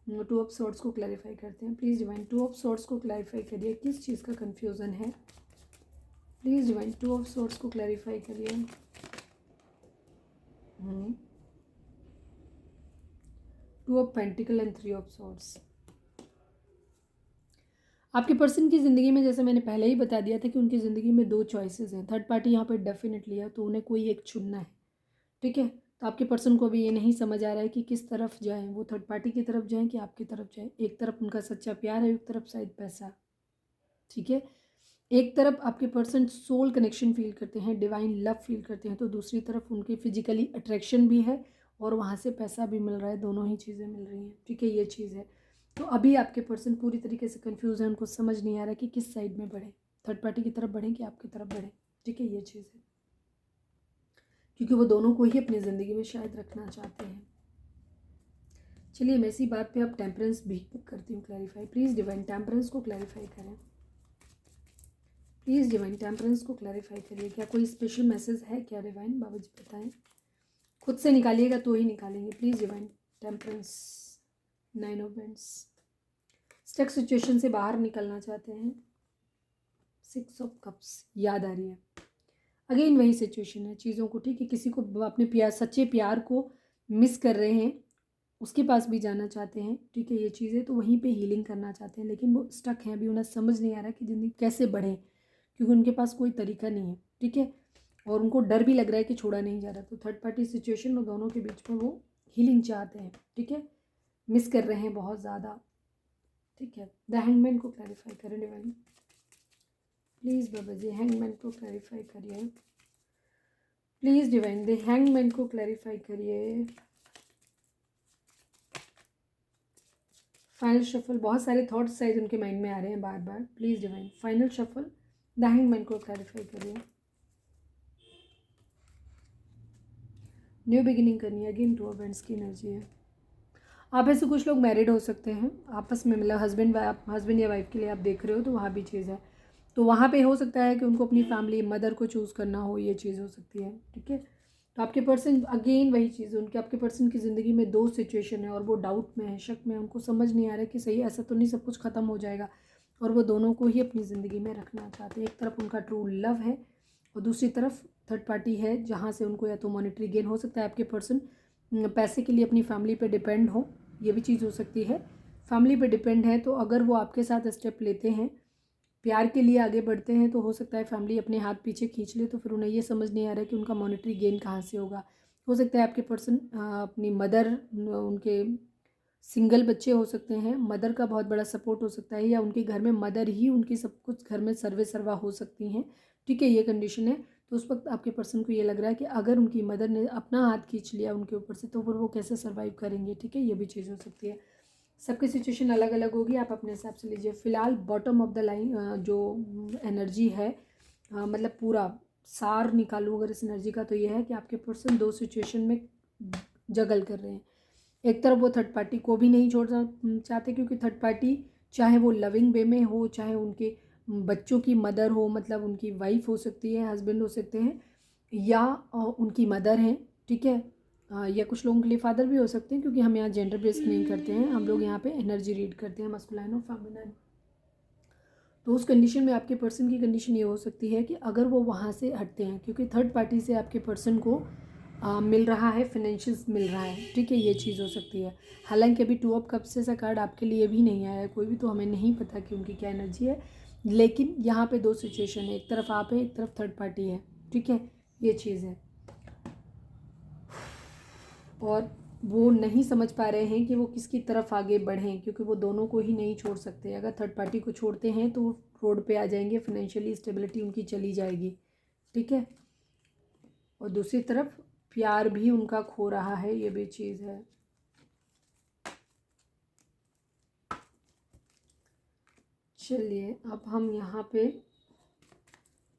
2 ऑफ सॉर्ड्स को क्लैरिफाई करते हैं। प्लीज़ डिवाइन 2 ऑफ सॉर्ड्स को क्लैरिफाई करिए, किस चीज़ का कन्फ्यूज़न है। प्लीज़ डिवाइन 2 ऑफ सॉर्ड्स को क्लैरिफाई करिए। 2 of pentacle and 3 of swords. आपके पर्सन की ज़िंदगी में, जैसे मैंने पहले ही बता दिया था कि उनकी ज़िंदगी में 2 चॉइसेस हैं, थर्ड पार्टी यहाँ पर डेफिनेटली है, तो उन्हें कोई एक चुनना है, ठीक है। तो आपके पर्सन को भी ये नहीं समझ आ रहा है कि किस तरफ जाएं, वो थर्ड पार्टी की तरफ जाएं कि आपकी तरफ जाएं। एक तरफ उनका सच्चा प्यार है, एक तरफ शायद पैसा, ठीक है। एक तरफ आपके पर्सन सोल कनेक्शन फील करते हैं, डिवाइन लव फील करते हैं, तो दूसरी तरफ उनकी फिजिकली अट्रैक्शन भी है और वहाँ से पैसा भी मिल रहा है, दोनों ही चीज़ें मिल रही हैं, ठीक है, ये चीज़ है। तो अभी आपके पर्सन पूरी तरीके से कन्फ्यूज है, उनको समझ नहीं आ रहा कि किस साइड में बढ़े, थर्ड पार्टी की तरफ बढ़ें कि आपकी तरफ बढ़ें, ठीक है, ये चीज़ है, क्योंकि वो दोनों को ही अपनी ज़िंदगी में शायद रखना चाहते हैं। चलिए मैं इसी बात पे अब टेम्परेंस भी करती हूँ क्लैरिफाई। प्लीज़ डिवाइन टेम्परेंस को क्लैरिफाई करें, प्लीज़ डिवाइन टेम्परेंस को क्लैरिफाई करिए। क्या कोई स्पेशल मैसेज है क्या डिवाइन, बाबा जी बताएं, खुद से निकालिएगा तो ही निकालेंगे। Please divine temperance, 9 of wands, stuck situation से बाहर निकलना चाहते हैं, 6 ऑफ कप्स याद आ रही है। अगेन वही सिचुएशन है चीज़ों को, ठीक है, किसी को अपने प्यार, सच्चे प्यार को मिस कर रहे हैं, उसके पास भी जाना चाहते हैं, ठीक है, ये चीज़ें तो वहीं पे हीलिंग करना चाहते हैं, लेकिन वो स्टक हैं, अभी उन्हें समझ नहीं आ रहा कि ज़िंदगी कैसे बढ़े, क्योंकि उनके पास कोई तरीका नहीं है, ठीक है, और उनको डर भी लग रहा है कि छोड़ा नहीं जा रहा। तो थर्ड पार्टी सिचुएशन में दोनों के बीच में वो हीलिंग चाहते हैं, ठीक है, मिस कर रहे हैं बहुत ज़्यादा, ठीक है। द हैंगमैन को क्लैरिफाई करें divine please Baba ji, hangman को क्लैरिफाई करिए प्लीज़ डिवाइन, द हैंगमैन को क्लैरिफाई करिए। फाइनल शफल, बहुत सारे थॉट्स शायद उनके माइंड में आ रहे हैं बार बार, please divine final shuffle, the hangman को क्लैरिफाई करिए। न्यू बिगिनिंग करनी है, अगेन 2 ऑफ वैंड्स की एनर्जी है। आप ऐसे कुछ लोग मैरिड हो सकते हैं आपस में, मतलब हस्बैंड या वाइफ के लिए आप देख रहे हो, तो वहाँ भी चीज़ है, तो वहाँ पे हो सकता है कि उनको अपनी फैमिली मदर को चूज़ करना हो, ये चीज़ हो सकती है, ठीक है। तो आपके पर्सन, अगेन वही चीज़, उनके आपके पर्सन की ज़िंदगी में 2 सिचुएशन है और वो डाउट में है, शक में, उनको समझ नहीं आ रहा है कि सही ऐसा तो नहीं सब कुछ ख़त्म हो जाएगा, और वो दोनों को ही अपनी ज़िंदगी में रखना चाहते हैं। एक तरफ उनका ट्रू लव है और दूसरी तरफ थर्ड पार्टी है, जहाँ से उनको या तो मॉनेटरी गेन हो सकता है, आपके पर्सन पैसे के लिए अपनी फैमिली पे डिपेंड हो, ये भी चीज़ हो सकती है। फैमिली पे डिपेंड है, तो अगर वो आपके साथ स्टेप लेते हैं, प्यार के लिए आगे बढ़ते हैं, तो हो सकता है फैमिली अपने हाथ पीछे खींच ले, तो फिर उन्हें ये समझ नहीं आ रहा है कि उनका मॉनेटरी गेन कहाँ से होगा। हो सकता है आपके पर्सन अपनी मदर, उनके सिंगल बच्चे हो सकते हैं, मदर का बहुत बड़ा सपोर्ट हो सकता है, या उनके घर में मदर ही उनकी सब कुछ घर में सर्वे सर्वा हो सकती हैं, ठीक है, ये कंडीशन है। तो उस वक्त आपके पर्सन को ये लग रहा है कि अगर उनकी मदर ने अपना हाथ खींच लिया उनके ऊपर से, तो फिर वो कैसे सर्वाइव करेंगे, ठीक है, ये भी चीज़ हो सकती है। सबकी सिचुएशन अलग अलग होगी, आप अपने हिसाब से लीजिए। फिलहाल बॉटम ऑफ द लाइन जो एनर्जी है, मतलब पूरा सार निकालूँ अगर इस एनर्जी का, तो ये है कि आपके पर्सन 2 सिचुएशन में जगल कर रहे हैं। एक तरफ वो थर्ड पार्टी को भी नहीं छोड़ना चाहते, क्योंकि थर्ड पार्टी चाहे वो लविंग वे में हो, चाहे उनके बच्चों की मदर हो, मतलब उनकी वाइफ हो सकती है, हस्बैंड हो सकते हैं, या उनकी मदर हैं, ठीक है, या कुछ लोगों के लिए फादर भी हो सकते हैं, क्योंकि हम यहाँ जेंडर बेस्ड नहीं करते हैं, हम लोग यहाँ पे एनर्जी रीड करते हैं, मस्कुलाइन और फेमिनाइन। तो उस कंडीशन में आपके पर्सन की कंडीशन ये हो सकती है कि अगर वो वहाँ से हटते हैं, क्योंकि थर्ड पार्टी से आपके पर्सन को मिल रहा है, फाइनेंशियल्स मिल रहा है, ठीक है, ये चीज़ हो सकती है। हालांकि अभी 2 ऑफ कप्स जैसा कार्ड आपके लिए भी नहीं आया है कोई भी, तो हमें नहीं पता कि उनकी क्या एनर्जी है, लेकिन यहाँ पे 2 सिचुएशन है, एक तरफ आप है, एक तरफ थर्ड पार्टी है, ठीक है, ये चीज़ है। और वो नहीं समझ पा रहे हैं कि वो किसकी तरफ आगे बढ़ें, क्योंकि वो दोनों को ही नहीं छोड़ सकते। अगर थर्ड पार्टी को छोड़ते हैं तो वो रोड पे आ जाएंगे, फाइनेंशियली स्टेबिलिटी उनकी चली जाएगी, ठीक है, और दूसरी तरफ प्यार भी उनका खो रहा है, ये भी चीज़ है। चलिए अब हम यहाँ पे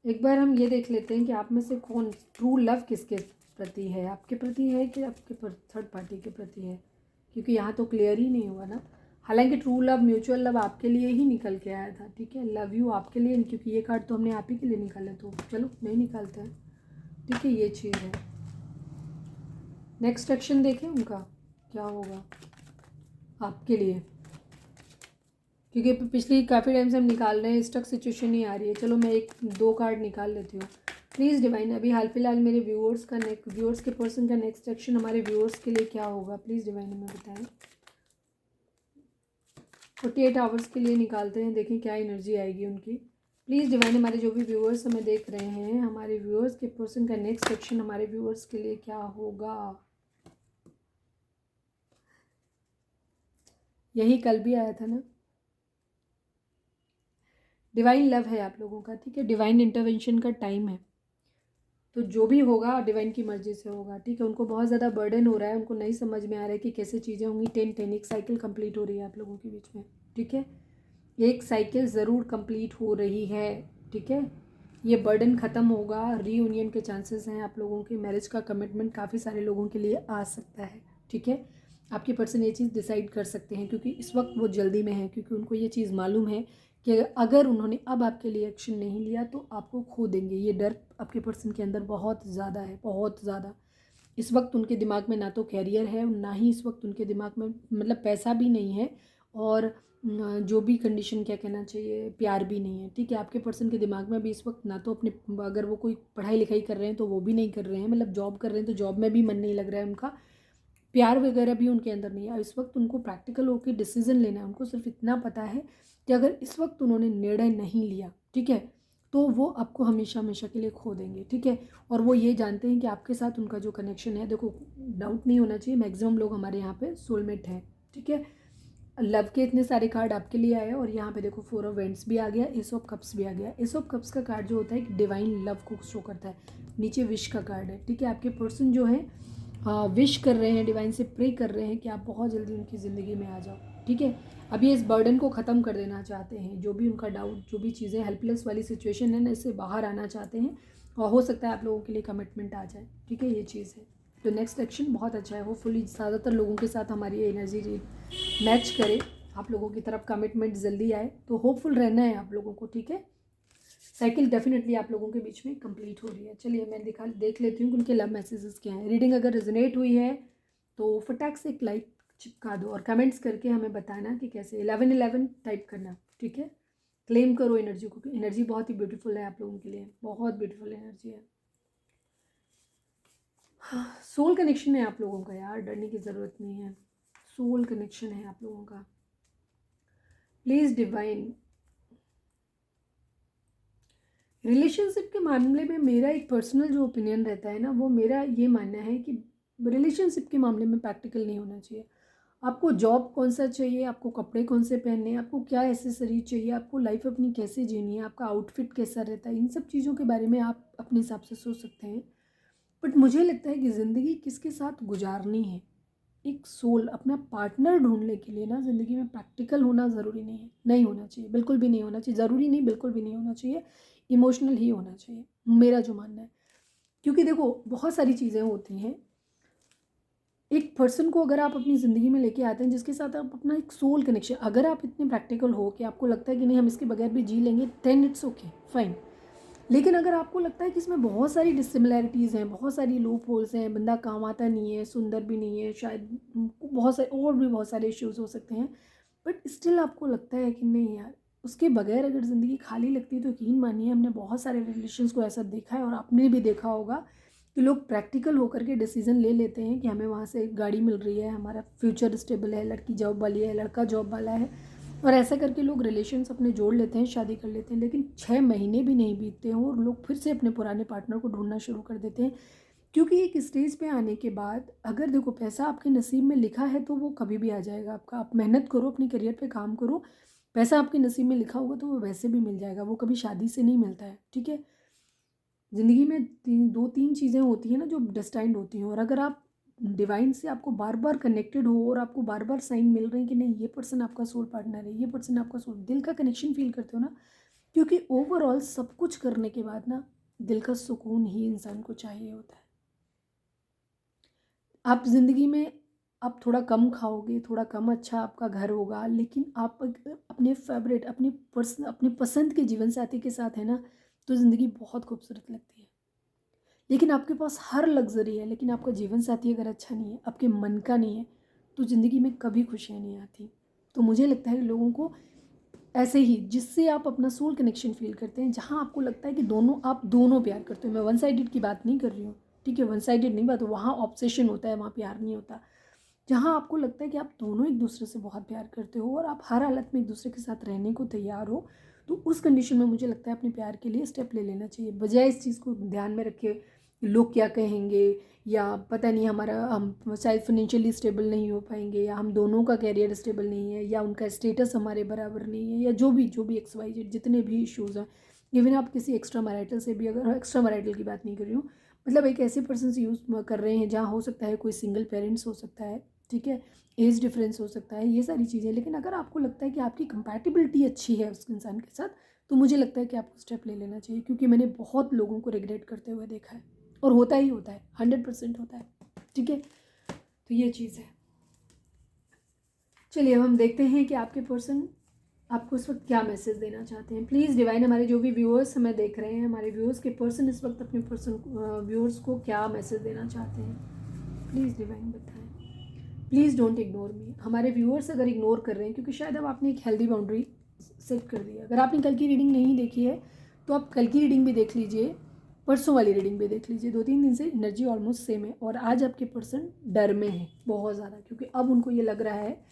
एक बार हम ये देख लेते हैं कि आप में से कौन ट्रू लव किसके प्रति है, आपके प्रति है कि आपके थर्ड पार्टी के प्रति है, क्योंकि यहाँ तो क्लियर ही नहीं हुआ ना। हालांकि ट्रू लव, म्यूचुअल लव आपके लिए ही निकल के आया था, ठीक है, लव यू आपके लिए, क्योंकि ये कार्ड तो हमने आप ही के लिए निकाला, तो चलो नहीं निकालते हैं, ठीक है, ये चीज़ है। नेक्स्ट एक्शन देखें उनका क्या होगा आपके लिए, क्योंकि पिछली काफ़ी टाइम से हम निकाल रहे हैं, स्टक सिचुएशन ही आ रही है। चलो मैं 1-2 कार्ड निकाल लेती हूँ प्लीज़ डिवाइन। अभी हाल फिलहाल मेरे व्यूअर्स के पर्सन का नेक्स्ट एक्शन हमारे व्यूअर्स के लिए क्या होगा, प्लीज़ डिवाइन हमें बताएं। 48 आवर्स के लिए निकालते हैं, देखें क्या एनर्जी आएगी उनकी, प्लीज़ डिवाइन। हमारे जो भी व्यूअर्स हमें देख रहे हैं, हमारे व्यूअर्स के पर्सन का नेक्स्ट एक्शन हमारे व्यूअर्स के लिए क्या होगा। यही कल भी आया था ना, डिवाइन लव है आप लोगों का, ठीक है, डिवाइन इंटरवेंशन का टाइम है, तो जो भी होगा डिवाइन की मर्जी से होगा, ठीक है। उनको बहुत ज़्यादा बर्डन हो रहा है, उनको नहीं समझ में आ रहा है कि कैसे चीज़ें होंगी। 10-10 एक साइकिल कंप्लीट हो रही है आप लोगों के बीच में, ठीक है, एक साइकिल ज़रूर कंप्लीट हो रही है, ठीक है, ये बर्डन ख़त्म होगा, रीयूनियन के चांसेस हैं आप लोगों के, मैरिज का कमिटमेंट काफ़ी सारे लोगों के लिए आ सकता है, ठीक है। आपके पर्सन ये चीज़ डिसाइड कर सकते हैं, क्योंकि इस वक्त वो जल्दी में है, क्योंकि उनको ये चीज़ मालूम है कि अगर उन्होंने अब आपके लिए एक्शन नहीं लिया तो आपको खो देंगे। ये डर आपके पर्सन के अंदर बहुत ज़्यादा है, बहुत ज़्यादा। इस वक्त उनके दिमाग में ना तो कैरियर है, ना ही इस वक्त उनके दिमाग में मतलब पैसा भी नहीं है, और जो भी कंडीशन क्या कहना चाहिए, प्यार भी नहीं है, ठीक है। आपके पर्सन के दिमाग में भी इस वक्त ना तो अपने, अगर वो कोई पढ़ाई लिखाई कर रहे हैं तो वो भी नहीं कर रहे हैं, मतलब जॉब कर रहे हैं तो जॉब में भी मन नहीं लग रहा है उनका, प्यार वगैरह भी उनके अंदर नहीं है। इस वक्त उनको प्रैक्टिकल होकर डिसीजन लेना है। उनको सिर्फ इतना पता है कि अगर इस वक्त उन्होंने निर्णय नहीं लिया, ठीक है, तो वो आपको हमेशा हमेशा के लिए खो देंगे, ठीक है। और वो ये जानते हैं कि आपके साथ उनका जो कनेक्शन है, देखो डाउट नहीं होना चाहिए, मैक्सिमम लोग हमारे यहाँ पे सोलमेट हैं, ठीक है। लव के इतने सारे कार्ड आपके लिए आए और यहाँ पे देखो 4 ऑफ वेंट्स भी आ गया, एस ऑफ कप्स भी आ गया। एस ऑफ कप्स का कार्ड जो होता है कि डिवाइन लव को शो करता है, नीचे विश का कार्ड है, ठीक है। आपके पर्सन जो है विश कर रहे हैं, डिवाइन से प्रे कर रहे हैं कि आप बहुत जल्दी उनकी ज़िंदगी में आ जाओ, ठीक है। अब ये इस बर्डन को ख़त्म कर देना चाहते हैं, जो भी उनका डाउट, जो भी चीज़ें हेल्पलेस वाली सिचुएशन है ना, इससे बाहर आना चाहते हैं और हो सकता है आप लोगों के लिए कमिटमेंट आ जाए, ठीक है, ये चीज़ है। तो नेक्स्ट एक्शन बहुत अच्छा है, होपफुली ज़्यादातर लोगों के साथ हमारी ये एनर्जी मैच करे, आप लोगों की तरफ कमिटमेंट जल्दी आए, तो होपफुल रहना है आप लोगों को, ठीक है। साइकिल डेफिनेटली आप लोगों के बीच में कंप्लीट हो रही है। चलिए मैं देख लेती हूँ कि उनके लव मैसेजेस क्या हैं। रीडिंग अगर रेजोनेट हुई है तो फटाक से एक लाइक चिपका दो और कमेंट्स करके हमें बताना कि कैसे 1111 टाइप करना, ठीक है। क्लेम करो एनर्जी को, एनर्जी बहुत ही ब्यूटीफुल है आप लोगों के लिए, बहुत ब्यूटीफुल एनर्जी है। हाँ, सोल कनेक्शन है आप लोगों का यार, डरने की ज़रूरत नहीं है, सोल कनेक्शन है आप लोगों का। प्लीज़ डिवाइन, रिलेशनशिप के मामले में मेरा एक पर्सनल जो ओपिनियन रहता है ना, वो मेरा ये मानना है कि रिलेशनशिप के मामले में प्रैक्टिकल नहीं होना चाहिए। आपको जॉब कौन सा चाहिए, आपको कपड़े कौन से पहनने हैं, आपको क्या एसेसरी चाहिए, आपको लाइफ अपनी कैसे जीनी है, आपका आउटफिट कैसा रहता है, इन सब चीज़ों के बारे में आप अपने हिसाब से सोच सकते हैं। बट मुझे लगता है कि ज़िंदगी किसके साथ गुजारनी है, एक सोल अपना पार्टनर ढूंढने के लिए ना, ज़िंदगी में प्रैक्टिकल होना ज़रूरी नहीं है, नहीं होना चाहिए, बिल्कुल भी नहीं होना चाहिए, ज़रूरी नहीं, बिल्कुल भी नहीं होना चाहिए, इमोशनल ही होना चाहिए, मेरा जो मानना है। क्योंकि देखो बहुत सारी चीज़ें होती हैं, एक पर्सन को अगर आप अपनी ज़िंदगी में लेके आते हैं जिसके साथ आप अपना एक सोल कनेक्शन, अगर आप इतने प्रैक्टिकल हो कि आपको लगता है कि नहीं हम इसके बगैर भी जी लेंगे, देन इट्स ओके फाइन। लेकिन अगर आपको लगता है कि इसमें बहुत सारी डिसिमिलैरिटीज़ हैं, बहुत सारी लूप होल्स हैं, बंदा काम आता नहीं है, सुंदर भी नहीं है, शायद बहुत सारे और भी बहुत सारे इश्यूज हो सकते हैं, बट स्टिल आपको लगता है कि नहीं यार, उसके बगैर अगर ज़िंदगी खाली लगती है, तो यकीन मानिए हमने बहुत सारे रिलेशंस को ऐसा देखा है और आपने भी देखा होगा कि लोग प्रैक्टिकल होकर के डिसीजन ले लेते हैं कि हमें वहाँ से गाड़ी मिल रही है, हमारा फ्यूचर स्टेबल है, लड़की जॉब वाली है, लड़का जॉब वाला है, और ऐसा करके लोग रिलेशन्स अपने जोड़ लेते हैं, शादी कर लेते हैं, लेकिन 6 महीने भी नहीं बीतते हैं और लोग फिर से अपने पुराने पार्टनर को ढूंढना शुरू कर देते हैं। क्योंकि एक स्टेज पे आने के बाद अगर देखो पैसा आपके नसीब में लिखा है तो वो कभी भी आ जाएगा आपका, आप मेहनत करो, अपने करियर पे काम करो, पैसा आपके नसीब में लिखा होगा तो वो वैसे भी मिल जाएगा, वो कभी शादी से नहीं मिलता है, ठीक है। ज़िंदगी में 2-3 चीज़ें होती हैं ना जो डेस्टाइंड होती हैं, और अगर आप डिवाइन से आपको बार बार कनेक्टेड हो और आपको बार बार साइन मिल रहे हैं कि नहीं ये पर्सन आपका सोल पार्टनर है, ये पर्सन आपका सोल, दिल का कनेक्शन फील करते हो ना, क्योंकि ओवरऑल सब कुछ करने के बाद ना दिल का सुकून ही इंसान को चाहिए होता है। आप ज़िंदगी में आप थोड़ा कम खाओगे, थोड़ा कम अच्छा आपका घर होगा, लेकिन आप अपने फेवरेट, अपने पसंद के जीवन साथी के साथ है ना, तो ज़िंदगी बहुत खूबसूरत लगती है। लेकिन आपके पास हर लग्जरी है, लेकिन आपका जीवन साथी अगर अच्छा नहीं है, आपके मन का नहीं है, तो ज़िंदगी में कभी खुशियाँ नहीं आती। तो मुझे लगता है कि लोगों को ऐसे ही, जिससे आप अपना सोल कनेक्शन फील करते हैं, जहाँ आपको लगता है कि आप दोनों प्यार करते हो, मैं वन साइडेड की बात नहीं कर रही हूँ, ठीक है, वन साइडेड नहीं बात, वहाँ ऑब्सेशन होता है, वहाँ प्यार नहीं होता। जहाँ आपको लगता है कि आप दोनों एक दूसरे से बहुत प्यार करते हो और आप हर हालत में एक दूसरे के साथ रहने को तैयार हो, तो उस कंडीशन में मुझे लगता है अपने प्यार के लिए स्टेप ले लेना चाहिए, बजाय इस चीज़ को ध्यान में रखे लोग क्या कहेंगे, या पता नहीं हमारा, हम शायद फाइनेंशियली स्टेबल नहीं हो पाएंगे, या हम दोनों का कैरियर स्टेबल नहीं है, या उनका स्टेटस हमारे बराबर नहीं है, या जो भी XYZ जितने भी इश्यूज़ हैं। इवन आप किसी एक्स्ट्रा मैरिटल से भी, अगर एक्स्ट्रा मैरिटल की बात नहीं कर रही हूँ, मतलब एक ऐसे पर्सन से यूज़ कर रहे हैं जहाँ हो सकता है कोई सिंगल पेरेंट्स हो सकता है, ठीक है, एज डिफरेंस हो सकता है, ये सारी चीज़ें। लेकिन अगर आपको लगता है कि आपकी कंपैटिबिलिटी अच्छी है उस इंसान के साथ, तो मुझे लगता है कि आपको स्टेप ले लेना चाहिए, क्योंकि मैंने बहुत लोगों को रिग्रेट करते हुए देखा है, और होता ही होता है, 100% होता है, ठीक है। तो ये चीज़ है। चलिए अब हम देखते हैं कि आपके पर्सन आपको इस वक्त क्या मैसेज देना चाहते हैं। प्लीज़ डिवाइन, हमारे जो भी व्यूअर्स हमें देख रहे हैं, हमारे व्यूअर्स के पर्सन इस वक्त अपने व्यूअर्स को क्या मैसेज देना चाहते हैं, प्लीज़ डिवाइन बताएं। Please don't ignore me. हमारे व्यूअर्स अगर इग्नोर कर रहे हैं क्योंकि शायद अब आपने एक हेल्दी बाउंड्री सेट कर दी है। अगर आपने कल की रीडिंग नहीं देखी है तो आप कल की रीडिंग भी देख लीजिए, परसों वाली रीडिंग भी देख लीजिए। 2-3 दिन से एनर्जी ऑलमोस्ट सेम है और आज आपके पर्सन डर में है बहुत ज़्यादा, क्योंकि अब उनको ये लग रहा है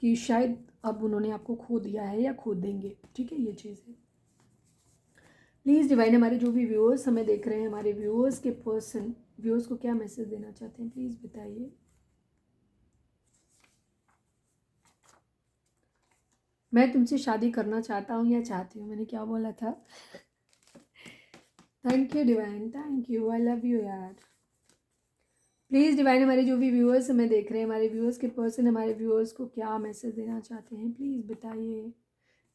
कि शायद अब उन्होंने आपको खो दिया है या खो देंगे। ठीक है, ये चीज़ है। प्लीज़ डिवाइन, हमारे जो भी व्यूअर्स हमें देख रहे हैं, हमारे व्यूअर्स के पर्सन व्यूअर्स को क्या मैसेज देना चाहते हैं, प्लीज़ बताइए। मैं तुमसे शादी करना चाहता हूँ या चाहती हूँ, मैंने क्या बोला था? Thank you divine, thank you, I love you यार। प्लीज़ डिवाइन, हमारे जो भी व्यूअर्स हमें देख रहे हैं, हमारे व्यूअर्स के पर्सन हमारे व्यूअर्स को क्या मैसेज देना चाहते हैं, प्लीज़ बताइए।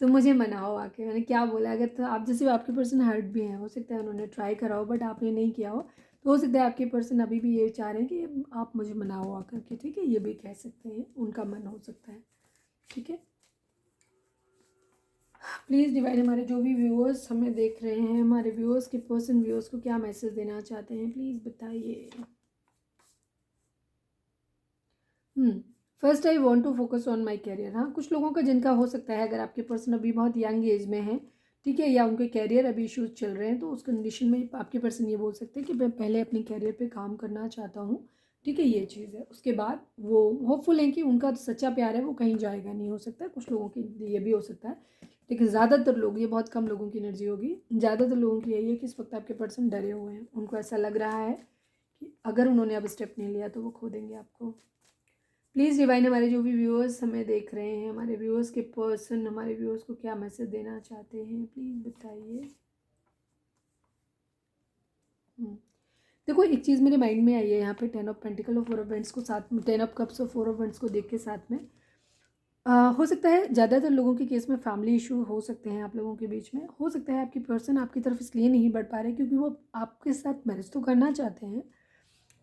तो मुझे मनाओ आके, मैंने क्या बोला? अगर तो आप जैसे आपके पर्सन हर्ट भी हैं, हो सकता है उन्होंने ट्राई करा हो बट आपने नहीं किया हो, तो हो सकता है आपके पर्सन अभी भी ये चाह रहे हैं कि आप मुझे मनाओ आकर के। ठीक है, ये भी कह सकते हैं, उनका मन हो सकता है। ठीक है, प्लीज़ डिवाइन, हमारे जो भी व्यूअर्स हमें देख रहे हैं, हमारे व्यूअर्स के पर्सन व्यूअर्स को क्या मैसेज देना चाहते हैं, प्लीज़ बताइए। First I want to focus on my career. हाँ, कुछ लोगों का जिनका हो सकता है, अगर आपके पर्सन अभी बहुत यंग एज में है, ठीक है, या उनके कैरियर अभी इश्यूज चल रहे हैं, तो उस कंडीशन में आपके पर्सन ये बोल सकते हैं कि मैं पहले अपने कैरियर पे काम करना चाहता हूँ। ठीक है, ये चीज़ है। उसके बाद वो होपफुल हैं कि उनका सच्चा प्यार है वो कहीं जाएगा नहीं। हो सकता है कुछ लोगों की ये भी हो सकता है, लेकिन ज़्यादातर लोग, ये बहुत कम लोगों की एनर्जी होगी, ज़्यादातर लोगों की यही है कि इस वक्त आपके पर्सन डरे हुए हैं। उनको ऐसा लग रहा है कि अगर उन्होंने अब स्टेप नहीं लिया तो वो खो देंगे आपको। प्लीज़ डिवाइन, हमारे जो भी व्यूअर्स हमें देख रहे हैं, हमारे व्यूअर्स के पर्सन हमारे व्यूअर्स को क्या मैसेज देना चाहते हैं, प्लीज़ बताइए। देखो, एक चीज़ मेरे माइंड में आई है यहाँ पे, 10 ऑफ पेंटिकल और 4 ऑफ वेंट्स को साथ में, 10 ऑफ कप्स और 4 ऑफ वेंट्स को देख के साथ में हो सकता है ज़्यादातर लोगों के केस में फैमिली इशू हो सकते हैं आप लोगों के बीच में। हो सकता है आपकी पर्सन आपकी तरफ इसलिए नहीं बढ़ पा रहे क्योंकि वो आपके साथ मैरिज तो करना चाहते हैं,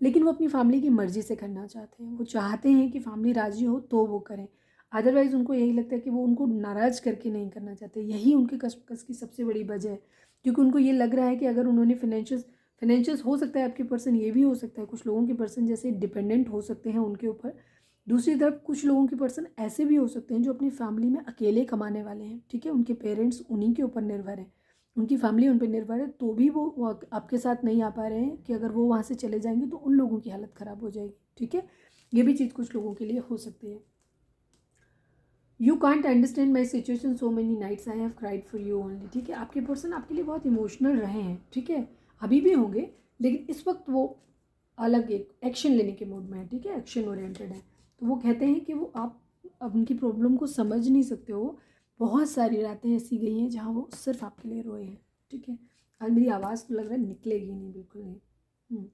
लेकिन वो अपनी फैमिली की मर्ज़ी से करना चाहते हैं। वो चाहते हैं कि फैमिली राज़ी हो तो वो करें, अदरवाइज़ उनको यही लगता है कि वो उनको नाराज़ करके नहीं करना चाहते। यही उनके कस की सबसे बड़ी वजह है, क्योंकि उनको ये लग रहा है कि अगर उन्होंने फाइनेंशियल्स हो सकता है आपके पर्सन, ये भी हो सकता है कुछ लोगों के पर्सन जैसे डिपेंडेंट हो सकते हैं उनके ऊपर। दूसरी तरफ कुछ लोगों के पर्सन ऐसे भी हो सकते हैं जो अपनी फैमिली में अकेले कमाने वाले हैं। ठीक है, उनके पेरेंट्स उन्हीं के ऊपर निर्भर हैं, उनकी फैमिली उन पर निर्भर है, तो भी वो आपके साथ नहीं आ पा रहे हैं कि अगर वो वहाँ से चले जाएंगे तो उन लोगों की हालत ख़राब हो जाएगी। ठीक है, ये भी चीज़ कुछ लोगों के लिए हो सकती है। You can't understand my situation so many nights I have cried for you only. ठीक है, आपके पर्सन आपके लिए बहुत इमोशनल रहे हैं। ठीक है, अभी भी होंगे, लेकिन इस वक्त वो अलग एक एक्शन लेने के मूड में है। ठीक है, एक्शन ओरिएंटेड है, तो वो कहते हैं कि वो आप अब उनकी प्रॉब्लम को समझ नहीं सकते हो। बहुत सारी रातें ऐसी गई हैं जहाँ वो सिर्फ आपके लिए रोए हैं। ठीक है, आज मेरी आवाज़ तो लग रहा है निकलेगी नहीं, बिल्कुल नहीं।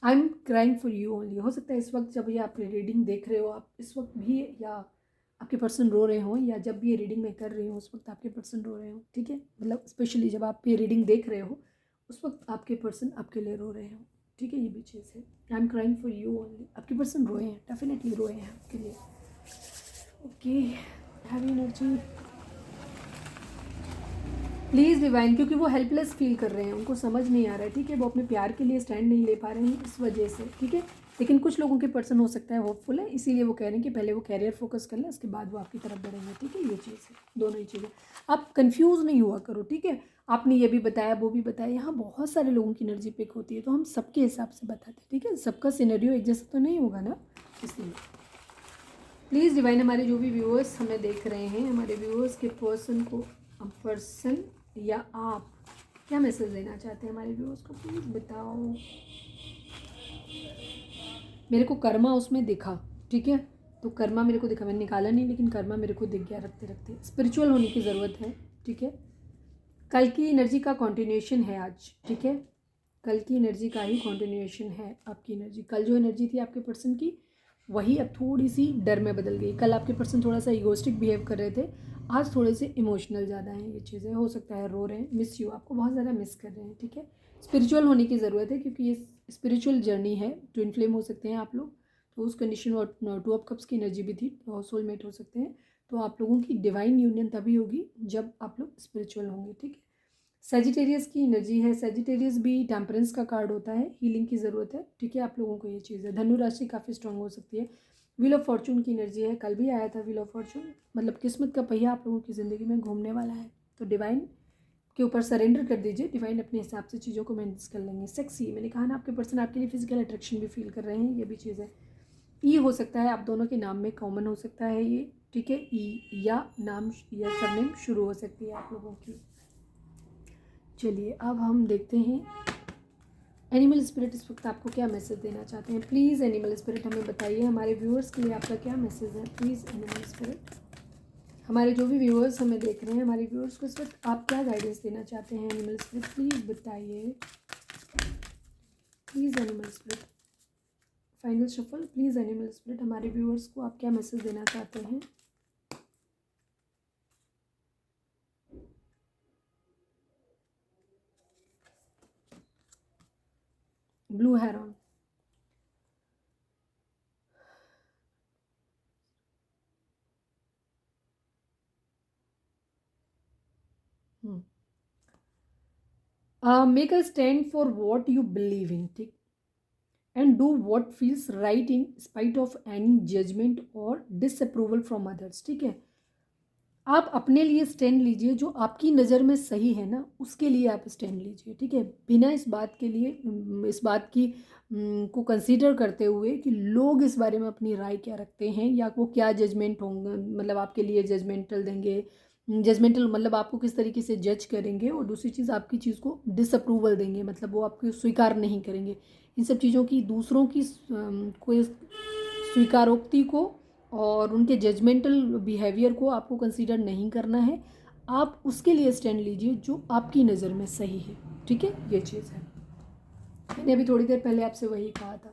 I am crying for you only. हो सकता है इस वक्त जब ये आप रीडिंग देख रहे हो, आप इस वक्त भी, या आपके पर्सन रो रहे हो, या जब भी ये रीडिंग मैं कर रही हूँ उस वक्त आपके पर्सन रो रहे हो। ठीक है, मतलब स्पेशली जब आप ये रीडिंग देख रहे हो उस वक्त आपके पर्सन आपके लिए रो रहे हो। ठीक है, ये भी चीज़ है। I am crying for you only, आपके पर्सन रोए हैं, डेफिनेटली रोए हैं आपके लिए। Okay, heavy energy please divine, क्योंकि वो हेल्पलेस फील कर रहे हैं, उनको समझ नहीं आ रहा है। ठीक है, वो अपने प्यार के लिए स्टैंड नहीं ले पा रहे हैं इस वजह से। ठीक है, लेकिन कुछ लोगों के पर्सन हो सकता है होपफुल है, इसीलिए वो कह रहे हैं कि पहले वो कैरियर फोकस कर लें, उसके बाद वो आपकी तरफ बढ़ेंगे। ठीक है, ये चीज़ है, दोनों ही चीज़ें। आप कंफ्यूज नहीं हुआ करो। ठीक है, आपने ये भी बताया वो भी बताया, यहाँ बहुत सारे लोगों की एनर्जी पिक होती है तो हम सबके हिसाब से बताते हैं। ठीक है, सबका सिनेरियो एक जैसा तो नहीं होगा ना, इसलिए प्लीज़ डिवाइन, हमारे जो भी व्यूअर्स हमें देख रहे हैं, हमारे व्यूअर्स के पर्सन या आप क्या मैसेज देना चाहते हैं हमारे व्यूअर्स को, प्लीज़ बताओ। मेरे को कर्मा उसमें दिखा। ठीक है, तो कर्मा मेरे को दिखा, मैंने निकाला नहीं लेकिन कर्मा मेरे को दिख गया रखते रखते। स्पिरिचुअल होने की ज़रूरत है। ठीक है, कल की एनर्जी का कॉन्टिन्यूएशन है आज। ठीक है, कल की एनर्जी का ही कॉन्टिन्यूएशन है आपकी एनर्जी। कल जो एनर्जी थी आपके पर्सन की, वही अब थोड़ी सी डर में बदल गई। कल आपके पर्सन थोड़ा सा ईगोस्टिक बिहेव कर रहे थे, आज थोड़े से इमोशनल ज़्यादा हैं। ये चीज़ें हो सकता है रो रहे हैं, मिस यू, आपको बहुत ज़्यादा मिस कर रहे हैं। ठीक है, स्पिरिचुअल होने की ज़रूरत है क्योंकि ये स्पिरिचुअल जर्नी है। ट्विन फ्लेम हो सकते हैं आप लोग, तो उस कंडीशन में 2 ऑफ कप्स की एनर्जी भी थी, सोलमेट हो सकते हैं। तो आप लोगों की डिवाइन यूनियन तभी होगी जब आप लोग स्पिरिचुअल होंगे। ठीक है, सेजिटेरियस की एनर्जी है, सेजिटेरियस भी टेम्परेंस का कार्ड होता है, हीलिंग की ज़रूरत है। ठीक है, आप लोगों को ये चीज़ है। धनु राशि काफ़ी स्ट्रांग हो सकती है, व्हील ऑफ फॉर्चून की एनर्जी है, कल भी आया था व्हील ऑफ फॉर्चून, मतलब किस्मत का पहिया आप लोगों की ज़िंदगी में घूमने वाला है। तो डिवाइन के ऊपर सरेंडर कर दीजिए, डिवाइन अपने हिसाब से चीज़ों को मैनेज कर लेंगे। सेक्सी, मैंने कहा ना आपके पर्सन आपके लिए फिजिकल अट्रैक्शन भी फील कर रहे हैं, ये भी चीज़ है। ई हो सकता है आप दोनों के नाम में कॉमन हो सकता है ये, ठीक है। ई या नाम या सरनेम शुरू हो सकती है आप लोगों की। चलिए अब हम देखते हैं एनिमल स्पिरिट इस वक्त आपको क्या मैसेज देना चाहते हैं। प्लीज़ एनिमल स्पिरिट हमें बताइए, हमारे व्यूअर्स के लिए आपका क्या मैसेज है। प्लीज़ एनिमल स्पिरिट, हमारे जो भी व्यूअर्स हमें देख रहे हैं, हमारे व्यूअर्स को इस वक्त आप क्या गाइडेंस देना चाहते हैं। एनिमल स्पिरिट प्लीज़ बताइए, please animal spirit. Final shuffle, please animal spirit, हमारे व्यूअर्स को आप क्या मैसेज देना चाहते हैं। Blue heron, make a stand for what you believe in, ठीक, and do what feels right in spite of any judgement और डिसअप्रूवल फ्रॉम अदर्स, ठीक है। आप अपने लिए स्टैंड लीजिए, जो आपकी नज़र में सही है ना उसके लिए आप स्टैंड लीजिए, ठीक है। बिना इस बात के लिए इस बात की को कंसीडर करते हुए कि लोग इस बारे में अपनी राय क्या रखते हैं या वो क्या जजमेंट होंगे, मतलब आपके लिए जजमेंटल देंगे। जजमेंटल मतलब आपको किस तरीके से जज करेंगे, और दूसरी चीज़ आपकी चीज़ को डिसअप्रूवल देंगे, मतलब वो आपको स्वीकार नहीं करेंगे। इन सब चीज़ों की, दूसरों की कोई स्वीकारोक्ति को और उनके जजमेंटल बिहेवियर को आपको कंसीडर नहीं करना है। आप उसके लिए स्टैंड लीजिए जो आपकी नज़र में सही है, ठीक है। ये चीज़ है, मैंने अभी थोड़ी देर पहले आपसे वही कहा था।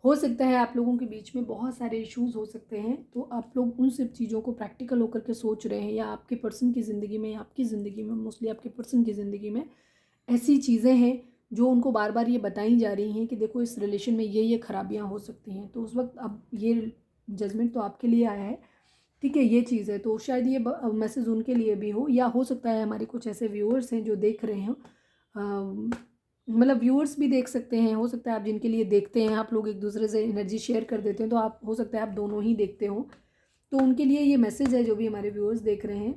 हो सकता है आप लोगों के बीच में बहुत सारे इश्यूज हो सकते हैं, तो आप लोग उन सब चीज़ों को प्रैक्टिकल होकर के सोच रहे हैं, या आपके पर्सन की ज़िंदगी में या आपकी ज़िंदगी में, मोस्टली आपके पर्सन की ज़िंदगी में ऐसी चीज़ें हैं जो उनको बार बार ये बताई जा रही हैं कि देखो इस रिलेशन में ये खराबियाँ हो सकती हैं। तो उस वक्त अब ये जजमेंट तो आपके लिए आया है, ठीक है, ये चीज़ है। तो शायद ये मैसेज उनके लिए भी हो, या हो सकता है हमारे कुछ ऐसे व्यूअर्स हैं जो देख रहे हो, मतलब व्यूअर्स भी देख सकते हैं। हो सकता है आप जिनके लिए देखते हैं, आप लोग एक दूसरे से एनर्जी शेयर कर देते हैं, तो आप हो सकता है आप दोनों ही देखते हो, तो उनके लिए ये मैसेज है जो भी हमारे व्यूअर्स देख रहे हैं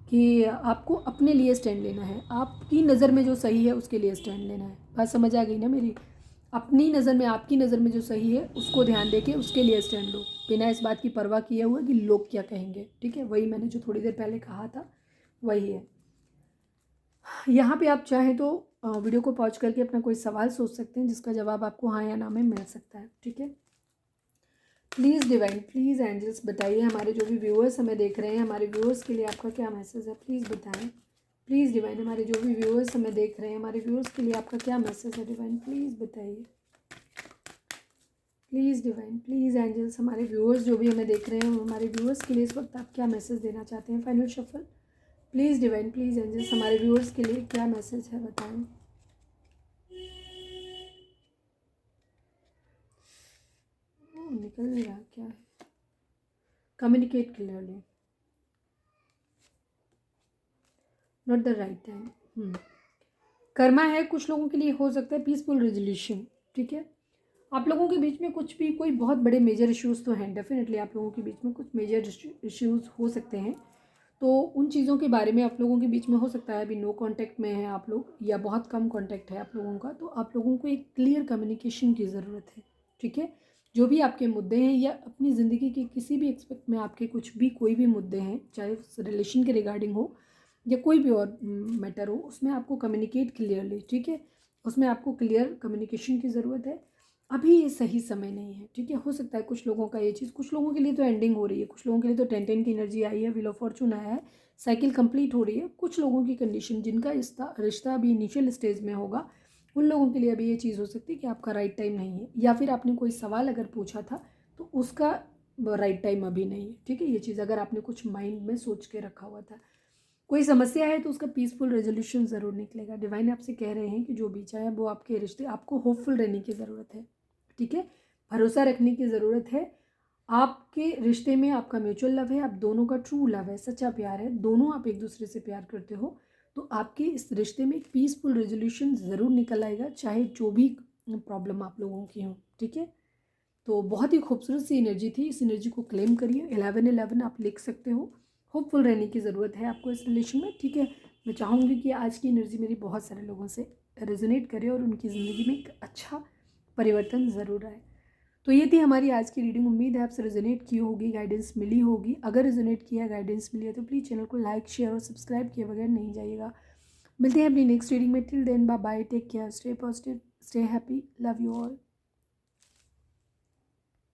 कि आपको अपने लिए स्टैंड लेना है, आपकी नज़र में जो सही है उसके लिए स्टैंड लेना है। बात समझ आ गई ना मेरी। अपनी नज़र में, आपकी नज़र में जो सही है उसको ध्यान देके उसके लिए स्टैंड लो, बिना इस बात की परवाह किए हुए कि लोग क्या कहेंगे, ठीक है। वही मैंने जो थोड़ी देर पहले कहा था वही है। यहाँ पे आप चाहें तो वीडियो को पॉज करके अपना कोई सवाल सोच सकते हैं जिसका जवाब आपको हाँ या ना में मिल सकता है, ठीक है। प्लीज़ डिवाइन, प्लीज़ एंजल्स बताइए, हमारे जो भी व्यूअर्स हमें देख रहे हैं, हमारे व्यूअर्स के लिए आपका क्या मैसेज है। प्लीज़ बताएं, प्लीज़ डिवाइन, हमारे जो भी व्यूअर्स हमें देख रहे हैं, हमारे व्यूअर्स के लिए आपका क्या मैसेज है। डिवाइन प्लीज़ बताइए, प्लीज़ डिवाइन, प्लीज़ एंजल्स, हमारे व्यूअर्स जो भी हमें देख रहे हैं, हमारे व्यूअर्स के लिए इस वक्त आप क्या मैसेज देना चाहते हैं। Final shuffle, please divine, please angels, हमारे व्यूअर्स के लिए क्या मैसेज है बताएं। निकल नहीं रहा क्या है। Communicate clearly, not the right time. Karma है, कुछ लोगों के लिए हो सकता है पीसफुल रेजोल्यूशन, ठीक है। आप लोगों के बीच में कुछ भी कोई बहुत बड़े मेजर इश्यूज तो हैं, डेफिनेटली आप लोगों के बीच में कुछ मेजर इश्यूज हो सकते हैं। तो उन चीज़ों के बारे में आप लोगों के बीच में हो सकता है अभी नो कांटेक्ट में है आप लोग, या बहुत कम कांटेक्ट है आप लोगों का, तो आप लोगों को एक क्लियर कम्युनिकेशन की ज़रूरत है, ठीक है। जो भी आपके मुद्दे हैं या अपनी ज़िंदगी के किसी भी एक्सपेक्ट में आपके कुछ भी कोई भी मुद्दे हैं, चाहे रिलेशन के रिगार्डिंग हो या कोई भी और मैटर हो, उसमें आपको कम्युनिकेट क्लियरली, ठीक है। उसमें आपको क्लियर कम्युनिकेशन की ज़रूरत है। अभी ये सही समय नहीं है, ठीक है। हो सकता है कुछ लोगों का ये चीज़, कुछ लोगों के लिए तो एंडिंग हो रही है, कुछ लोगों के लिए तो 10 की एनर्जी आई है, व्हील ऑफ फॉर्चून आया है, साइकिल कंप्लीट हो रही है। कुछ लोगों की कंडीशन, जिनका रिश्ता अभी इनिशियल स्टेज में होगा, उन लोगों के लिए अभी ये चीज़ हो सकती है कि आपका राइट टाइम नहीं है, या फिर आपने कोई सवाल अगर पूछा था तो उसका राइट टाइम अभी नहीं है, ठीक है। ये चीज़ अगर आपने कुछ माइंड में सोच के रखा हुआ था, कोई समस्या है तो उसका पीसफुल रेजोल्यूशन ज़रूर निकलेगा। डिवाइन आपसे कह रहे हैं कि जो भी चाहे वो आपके रिश्ते, आपको होपफुल रहने की ज़रूरत है, ठीक है। भरोसा रखने की ज़रूरत है। आपके रिश्ते में आपका म्यूचुअल लव है, आप दोनों का ट्रू लव है, सच्चा प्यार है, दोनों आप एक दूसरे से प्यार करते हो, तो आपके इस रिश्ते में एक पीसफुल रेजोल्यूशन ज़रूर निकल आएगा, चाहे जो भी प्रॉब्लम आप लोगों की हो, ठीक है। तो बहुत ही खूबसूरत सी एनर्जी थी। इस एनर्जी को क्लेम करिए। 1111 आप लिख सकते हो। होपफुल रहने की ज़रूरत है आपको इस रिलेशन में, ठीक है। मैं चाहूँगी कि आज की एनर्जी मेरी बहुत सारे लोगों से रेजोनेट करे और उनकी ज़िंदगी में एक अच्छा परिवर्तन ज़रूर आए। तो ये थी हमारी आज की रीडिंग। उम्मीद है आपसे रेजोनेट की होगी, गाइडेंस मिली होगी। अगर रेजोनेट किया, गाइडेंस मिली है तो प्लीज़ चैनल को लाइक, शेयर और सब्सक्राइब किए बगैर नहीं जाइएगा। मिलते हैं अपनी नेक्स्ट रीडिंग में। Till then bye bye, take care, stay positive, stay happy, love you all.